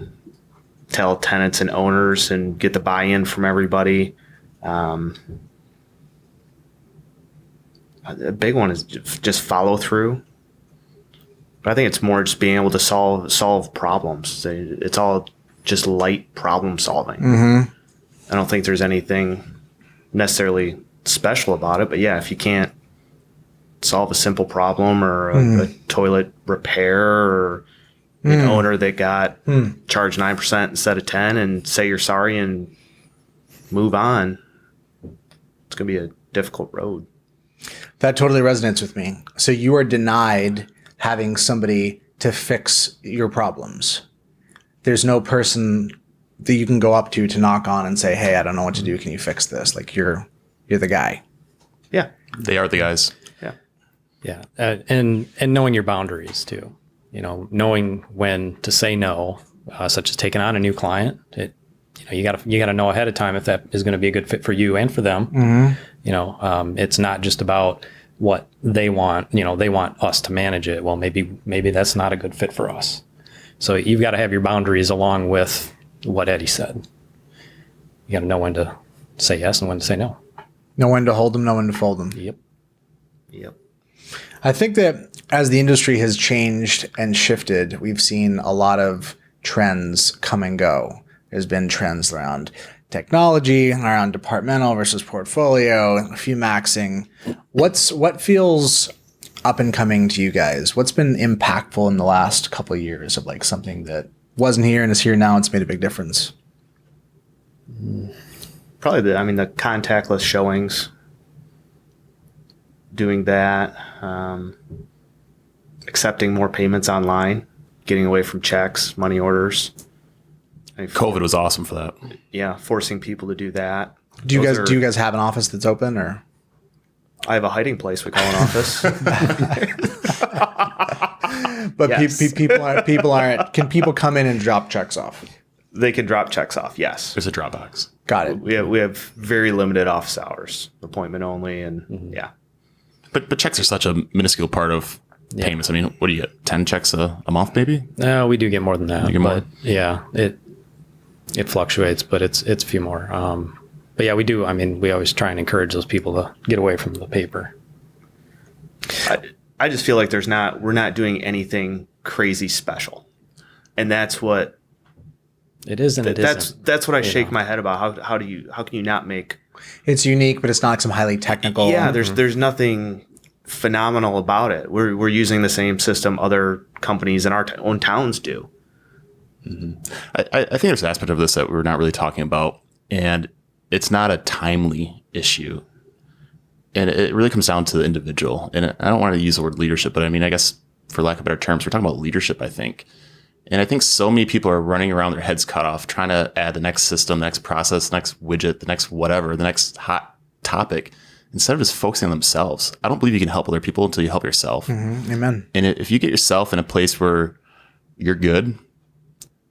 tell tenants and owners and get the buy-in from everybody. A big one is just follow through. But I think it's more just being able to solve problems. It's all just light problem solving. Mm-hmm. I don't think there's anything necessarily special about it. But yeah, if you can't solve a simple problem or a toilet repair or an owner that got charged 9% instead of 10 and say you're sorry and move on, it's going to be a difficult road. That totally resonates with me. So you are denied having somebody to fix your problems. There's no person that you can go up to knock on and say, hey, I don't know what to do. Can you fix this? You're the guy. Yeah. They are the guys. Yeah. Yeah. And knowing your boundaries too, knowing when to say no, such as taking on a new client. You got to know ahead of time if that is going to be a good fit for you and for them. Mm-hmm. It's not just about what they want. They want us to manage it. Well, maybe that's not a good fit for us. So you've got to have your boundaries along with what Eddie said. You got to know when to say yes and when to say no. Know when to hold them, know when to fold them. Yep. I think that as the industry has changed and shifted, we've seen a lot of trends come and go. There's been trends around technology, around departmental versus portfolio, a few maxing. What feels up and coming to you guys? What's been impactful in the last couple of years of something that wasn't here and is here now? It's made a big difference. Probably the contactless showings. Doing that, accepting more payments online, getting away from checks, money orders. COVID was awesome for that. Yeah, forcing people to do that. Do you guys have an office that's open, or? I have a hiding place we call an office. But yes. people aren't. Can people come in and drop checks off? They can drop checks off. Yes, There's a Dropbox. Got it. We have very limited office hours, appointment only, and yeah. But checks are such a minuscule part of payments. I mean, what do you get? 10 checks a month, maybe? No, we do get more than that. You get more? Yeah, it fluctuates, but it's a few more. But yeah, we do. I mean, we always try and encourage those people to get away from the paper. I just feel like we're not doing anything crazy special, and that's what it is. And it isn't. That's what I shake my head about. How can you not make? It's unique, but it's not some highly technical. Yeah, there's nothing phenomenal about it. We're using the same system other companies in our own towns do. Mm-hmm. I think there's an aspect of this that we're not really talking about, and it's not a timely issue. And it really comes down to the individual. And I don't want to use the word leadership, but I mean, I guess for lack of better terms, we're talking about leadership, I think. And I think so many people are running around their heads cut off, trying to add the next system, the next process, the next widget, the next whatever, the next hot topic, instead of just focusing on themselves. I don't believe you can help other people until you help yourself. Mm-hmm. Amen. And if you get yourself in a place where you're good,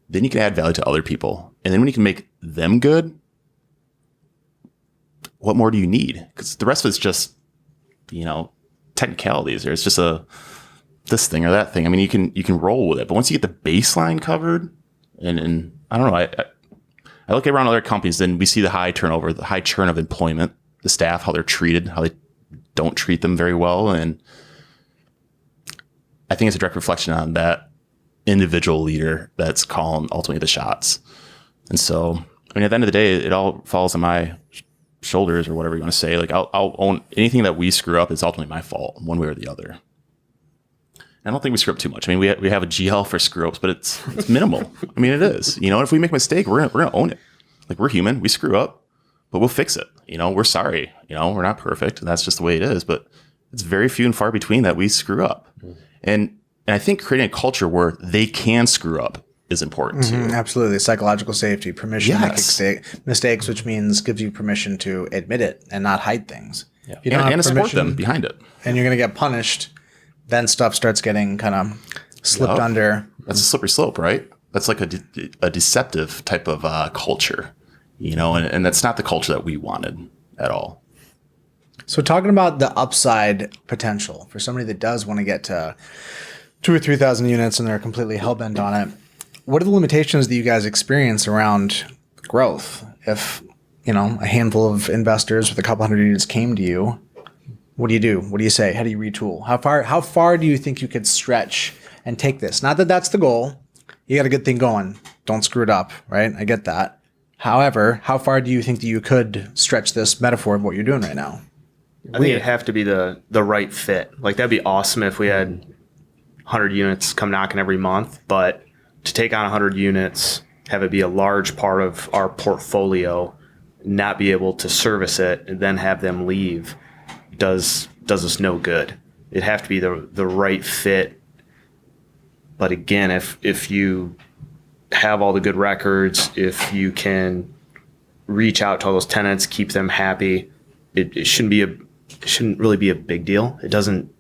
then you can add value to other people. And then when you can make them good, what more do you need? Because the rest of it's just, technicalities. Or it's just this thing or that thing. I mean, you can roll with it. But once you get the baseline covered, and I don't know, I look around other companies, then we see the high turnover, the high churn of employment, the staff, how they're treated, how they don't treat them very well. And I think it's a direct reflection on that individual leader that's calling ultimately the shots. And so, I mean, at the end of the day, it all falls on my shoulders, or whatever you want to say. Like I'll own anything that we screw up is ultimately my fault, one way or the other. I don't think we screw up too much. I mean, we have a GL for screw ups, but it's minimal. I mean, it is. If we make a mistake, we're gonna own it. Like, we're human, we screw up, but we'll fix it. We're sorry. We're not perfect, and that's just the way it is. But it's very few and far between that we screw up. And I think creating a culture where they can screw up is important too. Absolutely. Psychological safety, permission Yes. to make mistakes, which means gives you permission to admit it and not hide things. Yeah. If you don't have And to support permission them behind it. and you're going to get punished, then stuff starts getting kind of slipped Yep. under. That's a slippery slope, right? That's like a deceptive type of culture, and that's not the culture that we wanted at all. So talking about the upside potential for somebody that does want to get to 2,000 or 3,000 units and they're completely hell-bent on it, what are the limitations that you guys experience around growth? If, a handful of investors with a couple hundred units came to you, what do you do? What do you say? How do you retool? How far do you think you could stretch and take this? Not that that's the goal. You got a good thing going. Don't screw it up, right? I get that. However, how far do you think that you could stretch this metaphor of what you're doing right now? I think it'd have to be the right fit. Like, that'd be awesome if we had 100 units come knocking every month, but to take on 100 units, have it be a large part of our portfolio, not be able to service it, and then have them leave does us no good. It'd have to be the right fit. But again, if you have all the good records, if you can reach out to all those tenants, keep them happy, it shouldn't really be a big deal. It doesn't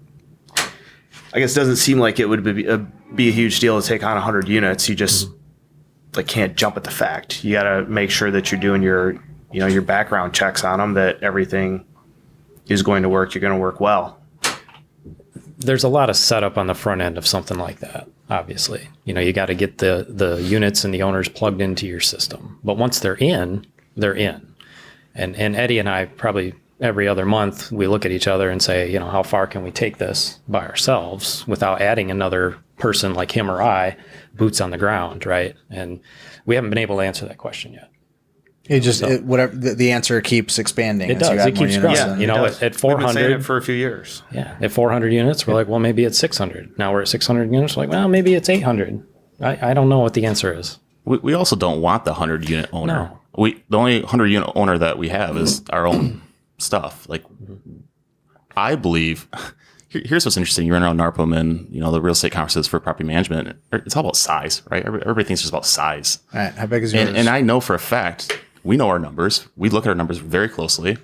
seem like it would be a huge deal to take on 100 units. You just can't jump at the fact. You got to make sure that you're doing your background checks on them, that everything is going to work. You're going to work well. There's a lot of setup on the front end of something like that. Obviously, you got to get the units and the owners plugged into your system. But once they're in, they're in. And Eddie and I probably every other month, we look at each other and say, how far can we take this by ourselves without adding another person like him or I, boots on the ground, right? And we haven't been able to answer that question yet. The answer keeps expanding. It does. It keeps growing. Yeah, at 400, we've been saying it for a few years. Yeah, at 400 units, we're like, well, maybe it's 600. Now we're at 600 units. We're like, well, maybe it's 800. I don't know what the answer is. We also don't want the 100-unit owner. No. The only 100-unit owner that we have is our own stuff. Like, I believe. Here's what's interesting. You run around NARPM and the real estate conferences for property management. It's all about size, right? Everybody thinks it's about size. All right. How big is yours? And I know for a fact. We know our numbers. We look at our numbers very closely.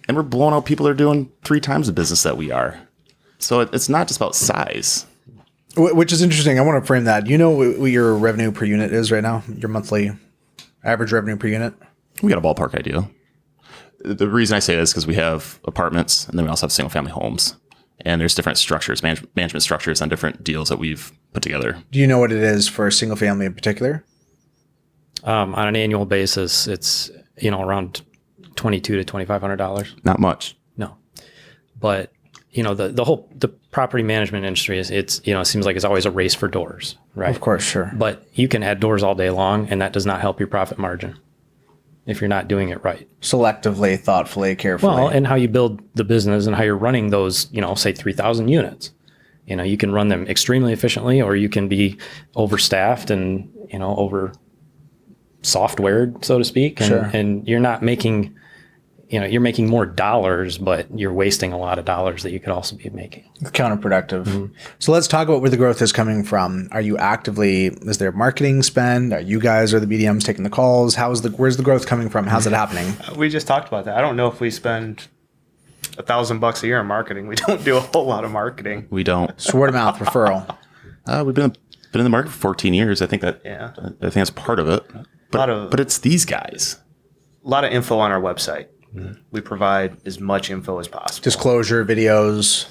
And we're blowing out people that are doing 3 times the business that we are. So it's not just about size. Which is interesting. I want to frame that. You know what your revenue per unit is right now? Your monthly average revenue per unit? We got a ballpark idea. The reason I say this is because we have apartments, and then we also have single-family homes. And there's different structures, management structures on different deals that we've put together. Do you know what it is for a single family in particular? On an annual basis, it's around $2,200 to $2,500. Not much. No, but the property management industry is it seems like it's always a race for doors, right? Of course, sure. But you can add doors all day long, and that does not help your profit margin if you're not doing it right. Selectively, thoughtfully, carefully. Well, and how you build the business and how you're running those, say 3,000 units. You can run them extremely efficiently, or you can be overstaffed and software, so to speak, and, Sure. and you're not making, you're making more dollars, but you're wasting a lot of dollars that you could also be making. Counterproductive. So let's talk about where the growth is coming from. Are you actively, is there marketing spend? Are you guys or the BDMs taking the calls? Where's the growth coming from? How's it happening? We just talked about that. I don't know if we spend $1,000 a year on marketing. We don't do a whole lot of marketing. We don't. So word of mouth referral. We've been in the market for 14 years. I think I think that's part of it. But it's these guys. A lot of info on our website. We provide as much info as possible. Disclosure videos.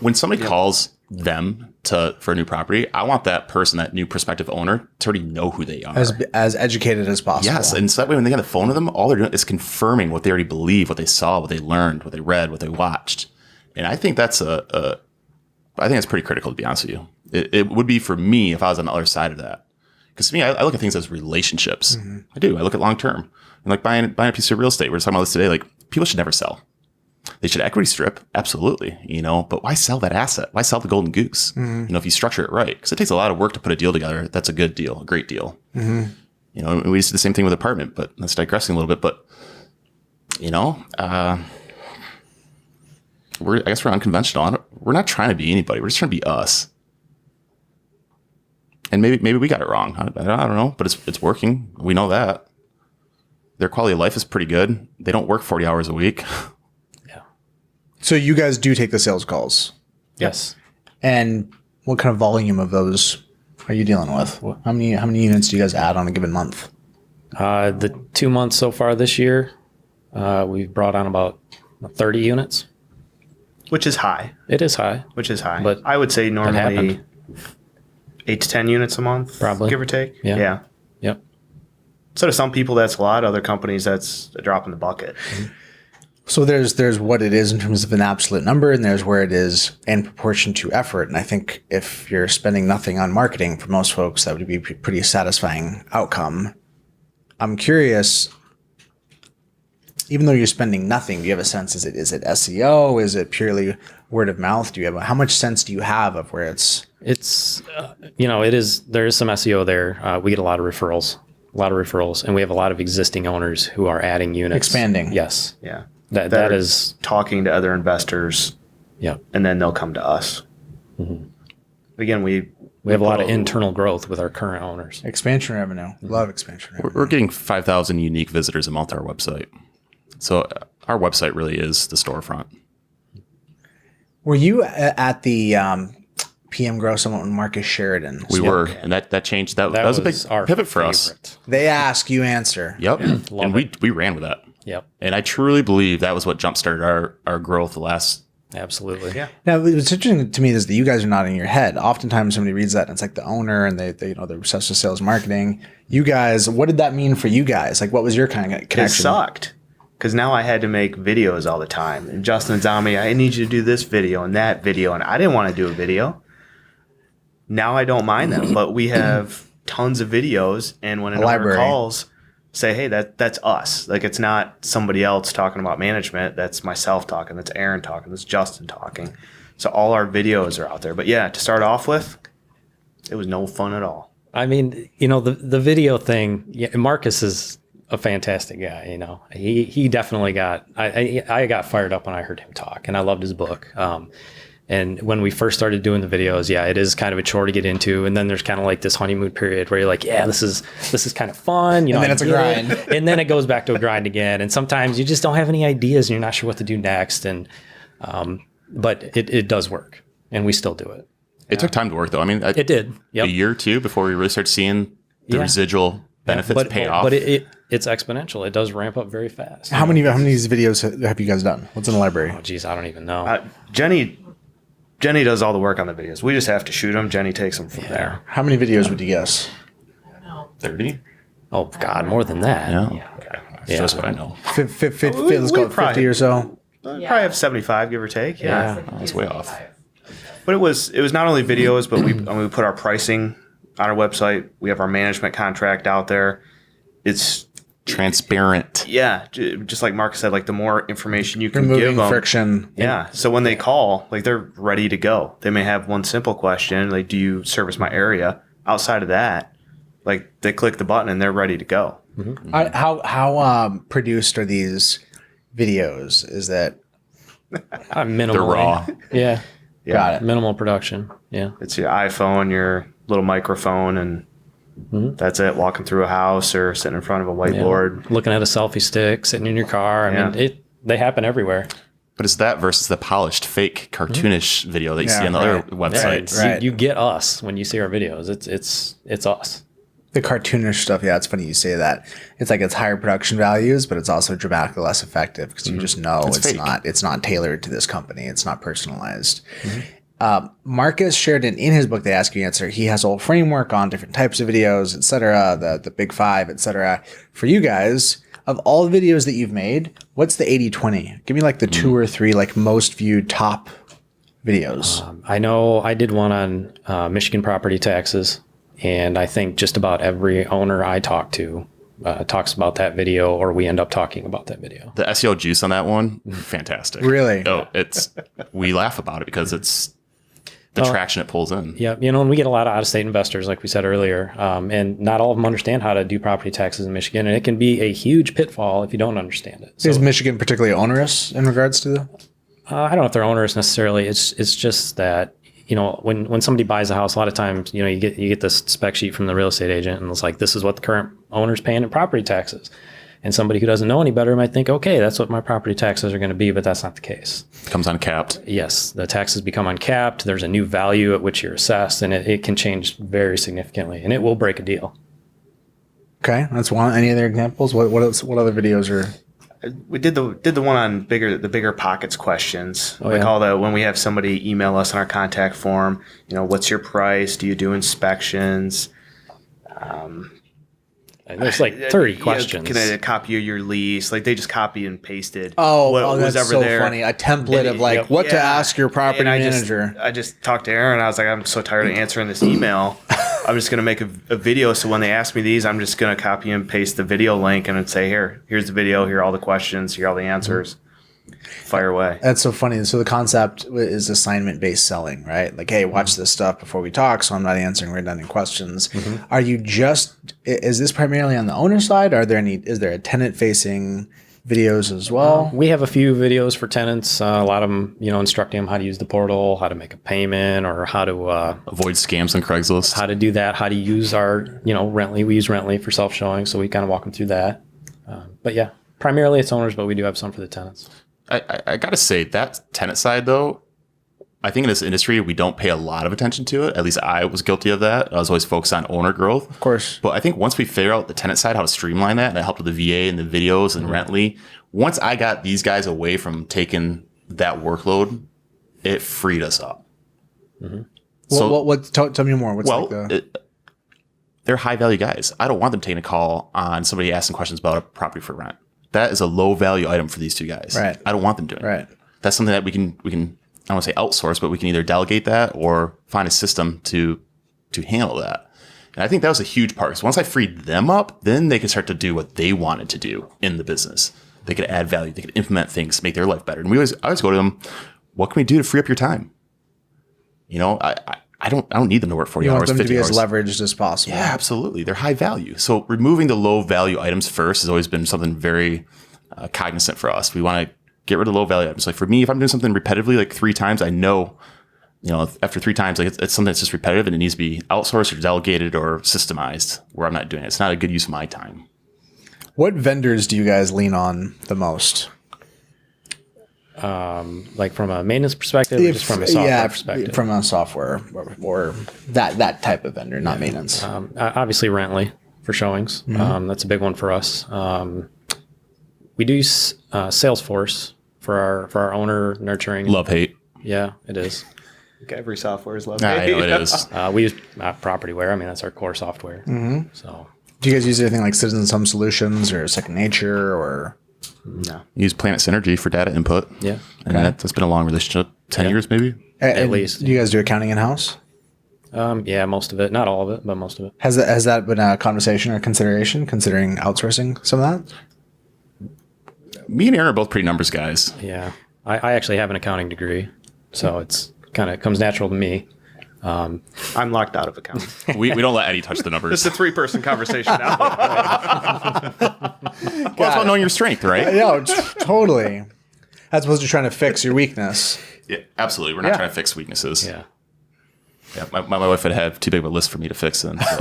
When somebody calls them for a new property, I want that person, that new prospective owner, to already know who they are. As educated as possible. Yes, and so that way when they get on the phone with them, all they're doing is confirming what they already believe, what they saw, what they learned, what they read, what they watched. And I think that's I think that's pretty critical, to be honest with you. It would be for me if I was on the other side of that. Because to me, I look at things as relationships. I do. I look at long term. And like buying a piece of real estate. We're talking about this today. Like, people should never sell. They should equity strip, absolutely. But why sell that asset? Why sell the golden goose? If you structure it right, because it takes a lot of work to put a deal together. That's a good deal, a great deal. We used to do the same thing with apartment, but that's digressing a little bit. But I guess we're unconventional. We're not trying to be anybody. We're just trying to be us. And maybe we got it wrong. I don't know, but it's working. We know that. Their quality of life is pretty good. They don't work 40 hours a week. Yeah. So you guys do take the sales calls. Yes. And what kind of volume of those are you dealing with? How many units do you guys add on a given month? The 2 months so far this year, we've brought on about 30 units. Which is high. It is high. But I would say normally happened. 8 to 10 units a month, Probably. give or take. Yeah. Yep. So to some people, that's a lot. Other companies, that's a drop in the bucket. So there's what it is in terms of an absolute number, and there's where it is in proportion to effort. And I think if you're spending nothing on marketing, for most folks, that would be a pretty satisfying outcome. I'm curious, even though you're spending nothing, do you have a sense? Is it SEO? Is it purely word of mouth? How much sense do you have of where it's? It's there is some SEO there. We get a lot of referrals, and we have a lot of existing owners who are adding units, Expanding. Yes. Yeah. That is talking to other investors. Yeah. And then they'll come to us. Again, we have a lot of internal growth with our current owners. Expansion revenue. Love expansion revenue. We're getting 5,000 unique visitors a month to our website. So our website really is the storefront. Were you at the PM Grow Summit when Marcus Sheridan? We were, and that changed. That was a big our pivot for us. favorite. They ask, you answer. Yep. And we ran with that. Yep. And I truly believe that was what jump-started our growth the last. Absolutely. Yeah. Now, what's interesting to me is that you guys are nodding your head. Oftentimes, somebody reads that and it's like the owner and they're obsessed with sales marketing. You guys, what did that mean for you guys? Like, what was your kind of connection? It sucked because now I had to make videos all the time. And Justin's on me, I need you to do this video and that video. And I didn't want to do a video. Now I don't mind them, but we have tons of videos. And when an owner calls, say, hey, that's us. Like, it's not somebody else talking about management. That's myself talking. That's Aaron talking. That's Justin talking. So all our videos are out there. But yeah, to start off with, it was no fun at all. I mean, the video thing, Marcus is a fantastic guy. He definitely I got fired up when I heard him talk, and I loved his book. And when we first started doing the videos, it is kind of a chore to get into. And then there's kind of like this honeymoon period where you're like, yeah, this is kind of fun. And then it's a grind. And then it goes back to a grind again. And sometimes you just don't have any ideas and you're not sure what to do next. And but it does work, and we still do it. It took time to work, though. I mean, it did. Yep. A year or two before we really started seeing the residual benefits pay off. But it's exponential. It does ramp up very fast. How many of these videos have you guys done? What's in the library? Oh, geez, I don't even know. Jenny does all the work on the videos. We just have to shoot them. Jenny takes them from there. How many videos would you guess? 30? Oh, God, more than that. Yeah. Okay. That's what I know. Let's call it 50 or so. Probably have 75, give or take. Yeah. That's way off. But it was not only videos, but we put our pricing on our website. We have our management contract out there. It's transparent. Yeah, just like Mark said, like the more information you can Removing give them, friction. Yeah. So when they call, like they're ready to go. They may have one simple question, like, "Do you service my area?" Outside of that, Like they click the button and they're ready to go. How produced are these videos? Is that Minimal. They're raw. Yeah. got it? Minimal production. Yeah. It's your iPhone, your little microphone, and that's it. Walking through a house or sitting in front of a whiteboard. Looking at a selfie stick, sitting in your car. I mean, they happen everywhere. But it's that versus the polished, fake, cartoonish video that you see on the other websites. Right. You get us when you see our videos. It's us. The cartoonish stuff, yeah, it's funny you say that. It's like it's higher production values, but it's also dramatically less effective because you just know it's not tailored to this company. It's not personalized. Marcus shared in his book, The Ask You Answer, he has a whole framework on different types of videos, etc., the big five, etc. For you guys, of all the videos that you've made, what's the 80-20? Give me like the 2 or 3 like most viewed top videos. I know I did one on Michigan property taxes, and I think just about every owner I talk to talks about that video, or we end up talking about that video. The SEO juice on that one, fantastic. Really? Oh, we laugh about it because it's the traction it pulls in. Yeah, and we get a lot of out-of-state investors, like we said earlier, and not all of them understand how to do property taxes in Michigan, and it can be a huge pitfall if you don't understand it. So, Is Michigan particularly onerous in regards to I don't know if they're onerous necessarily. It's just that when somebody buys a house, a lot of times you get this spec sheet from the real estate agent, and it's like, this is what the current owner's paying in property taxes. And somebody who doesn't know any better might think, okay, that's what my property taxes are going to be, but that's not the case. Comes uncapped. Yes, the taxes become uncapped. There's a new value at which you're assessed, and it can change very significantly, and it will break a deal. Okay, that's one. Any other examples? What else? What other videos are? We did the one on the bigger pockets questions. Oh, like yeah. all the when we have somebody email us on our contact form, what's your price? Do you do inspections? And there's like 30 questions. Can I copy your lease? Like they just copy and pasted. Oh, that's so funny. A template of like what to ask your property And manager. I just talked to Aaron. I was like, I'm so tired of answering this email. I'm just going to make a video. So when they ask me these, I'm just going to copy and paste the video link and say, here's the video. Here are all the questions. Here are all the answers. Fire away. That's so funny. So the concept is assignment-based selling, right? Like, hey, watch this stuff before we talk, so I'm not answering redundant questions. Are you is this primarily on the owner side? Is there a tenant-facing videos as well? We have a few videos for tenants. A lot of them, instructing them how to use the portal, how to make a payment, or how to Avoid scams on Craigslist. how to do that, how to use our, Rently. We use Rently for self-showing, so we kind of walk them through that. But yeah, primarily it's owners, but we do have some for the tenants. I got to say, that tenant side, though, I think in this industry, we don't pay a lot of attention to it. At least I was guilty of that. I was always focused on owner growth. Of course. But I think once we figure out the tenant side, how to streamline that, and I helped with the VA and the videos and Rently, once I got these guys away from taking that workload, it freed us up. So, tell me more. They're high-value guys. I don't want them taking a call on somebody asking questions about a property for rent. That is a low-value item for these two guys. Right. I don't want them doing Right. it. That's something that we can I don't want to say outsource, but we can either delegate that or find a system to handle that. And I think that was a huge part. So once I freed them up, then they could start to do what they wanted to do in the business. They could add value. They could implement things, make their life better. And I always go to them, what can we do to free up your time? I don't need them to work 40 You hours, want them to 50 be hours. as leveraged as possible. Yeah, absolutely. They're high value. So removing the low value items first has always been something very cognizant for us. We want to get rid of low value items. Like for me, if I'm doing something repetitively, like 3 times, I know, after 3 times, like it's something that's just repetitive and it needs to be outsourced or delegated or systemized where I'm not doing it. It's not a good use of my time. What vendors do you guys lean on the most? Like from a maintenance perspective, or just from a software perspective? From a software or that type of vendor, not maintenance. Obviously Rently for showings. That's a big one for us. We do use Salesforce for our owner nurturing. Love, hate. Yeah, it is. Every software is loved. I know it is. We use Propertyware. I mean, that's our core software. So Do you guys use anything like Citizens Home Solutions or Second Nature or? No. Use Planet Synergy for data input. yeah. And that's been a long relationship, 10 years maybe. At least. Do you guys do accounting in house? Yeah, most of it. Not all of it, but most of it. Has that been a conversation or consideration considering outsourcing some of that? Me and Aaron are both pretty numbers guys. Yeah. I actually have an accounting degree, so it's kind of comes natural to me. I'm locked out of accounting. We don't let Eddie touch the numbers. It's a 3-person conversation now. Well, it's about knowing your strength, right? Yeah, totally. As opposed to trying to fix your weakness. Yeah, absolutely. We're not trying to fix weaknesses. Yeah. Yeah, my wife would have too big of a list for me to fix in. So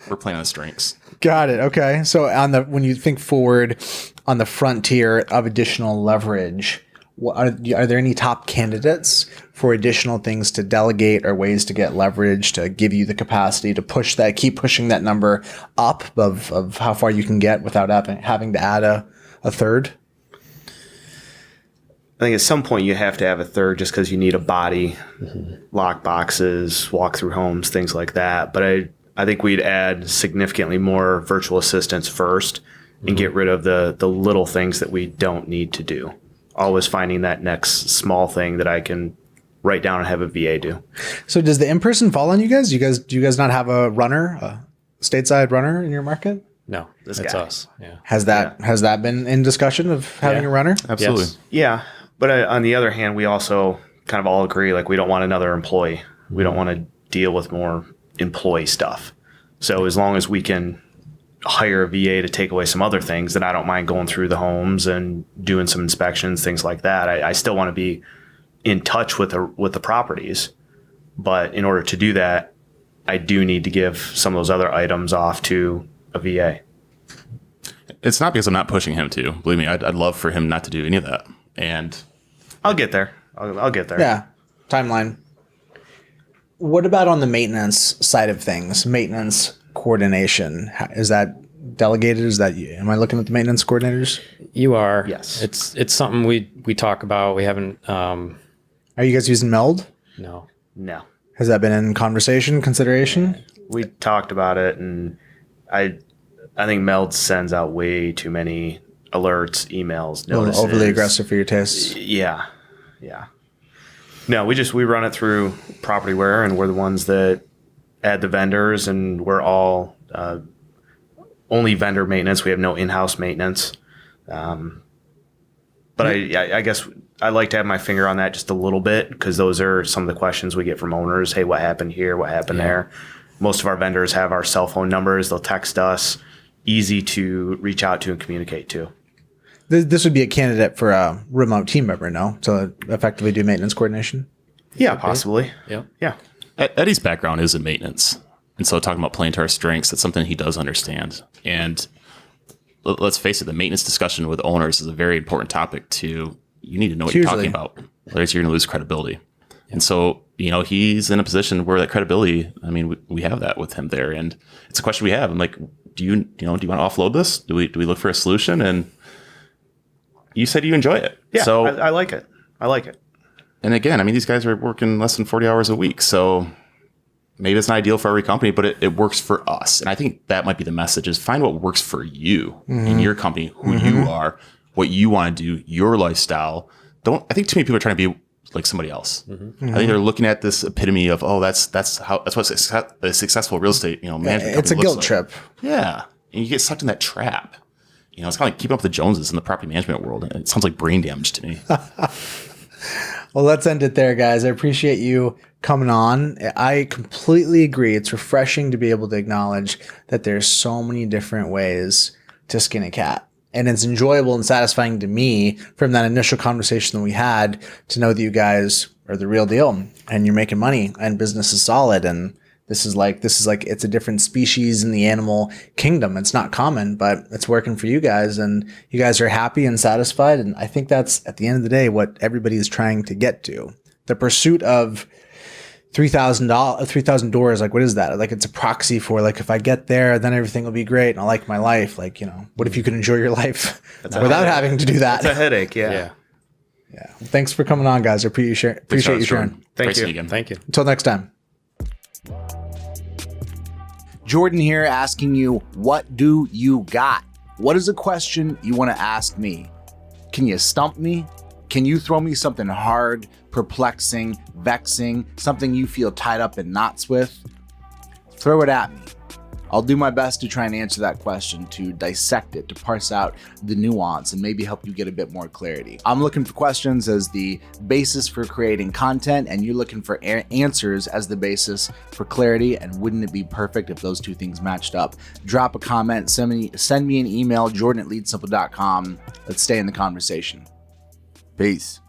we're playing on the strengths. Got it. Okay. So when you think forward on the frontier of additional leverage, are there any top candidates for additional things to delegate or ways to get leverage to give you the capacity to keep pushing that number up of how far you can get without having to add a third? I think at some point you have to have a third just because you need a body, lock boxes, walk through homes, things like that. But I think we'd add significantly more virtual assistants first and get rid of the little things that we don't need to do. Always finding that next small thing that I can write down and have a VA do. So does the in-person fall on you guys? Do you guys not have a runner, a stateside runner in your market? No, This it's guy. us. Yeah. Has that been in discussion of having a runner? Absolutely. Yes. Yeah. But on the other hand, we also kind of all agree, like, we don't want another employee. We don't want to deal with more employee stuff. So as long as we can hire a VA to take away some other things, then I don't mind going through the homes and doing some inspections, things like that. I still want to be in touch with the properties. But in order to do that, I do need to give some of those other items off to a VA. It's not because I'm not pushing him to. Believe me, I'd love for him not to do any of that. And I'll get there. I'll get there. Yeah. Timeline. What about on the maintenance side of things? Maintenance coordination. Is that delegated? Am I looking at the maintenance coordinators? You are. Yes. It's something we talk about. We haven't. Are you guys using Meld? No. No. Has that been in consideration? We talked about it, and I think Meld sends out way too many alerts, emails, A little notices. overly aggressive for your tastes. Yeah. No, we run it through Propertyware, and we're the ones that add the vendors, and we're all only vendor maintenance. We have no in-house maintenance. But I guess I like to have my finger on that just a little bit, because those are some of the questions we get from owners. Hey, what happened here? What happened there? Most of our vendors have our cell phone numbers. They'll text us. Easy to reach out to and communicate to. This would be a candidate for a remote team member, no? To effectively do maintenance coordination? Yeah, possibly. Yep. Yeah. Eddie's background is in maintenance. And so talking about playing to our strengths, that's something he does understand. And let's face it, the maintenance discussion with owners is a very important topic you need to know what you're talking about. Otherwise, you're going to lose credibility. And so, he's in a position where that credibility, I mean, we have that with him there. And it's a question we have. I'm like, do you want to offload this? Do we look for a solution? And you said you enjoy it. Yeah, so I like it. And again, I mean, these guys are working less than 40 hours a week. So maybe it's not ideal for every company, but it works for us. And I think that might be the message, is find what works for you in your company, who you are, what you want to do, your lifestyle. I think too many people are trying to be like somebody else. I think they're looking at this epitome of, that's what a successful real estate, management It's a company guilt looks trip. like. Yeah. And you get sucked in that trap. It's kind of like keeping up with the Joneses in the property management world. It sounds like brain damage to me. Well, let's end it there, guys. I appreciate you coming on. I completely agree. It's refreshing to be able to acknowledge that there's so many different ways to skin a cat. And it's enjoyable and satisfying to me from that initial conversation that we had to know that you guys are the real deal and you're making money and business is solid. And this is like it's a different species in the animal kingdom. It's not common, but it's working for you guys, and you guys are happy and satisfied. And I think that's, at the end of the day, what everybody is trying to get to. The pursuit of $3,000 doors, like, what is that? Like, it's a proxy for, like, if I get there, then everything will be great and I like my life. Like, what if you could enjoy your life without having to do that? It's a headache. Yeah. Yeah. Thanks for coming on, guys. I appreciate you sharing. Thank you. Again. Thank you. Until next time. Jordan here, asking you, what do you got? What is a question you want to ask me? Can you stump me? Can you throw me something hard, perplexing, vexing, something you feel tied up in knots with? Throw it at me. I'll do my best to try and answer that question, to dissect it, to parse out the nuance, and maybe help you get a bit more clarity. I'm looking for questions as the basis for creating content, and you're looking for answers as the basis for clarity. And wouldn't it be perfect if those two things matched up? Drop a comment, send me an email, jordan@leadsimple.com. Let's stay in the conversation. Peace.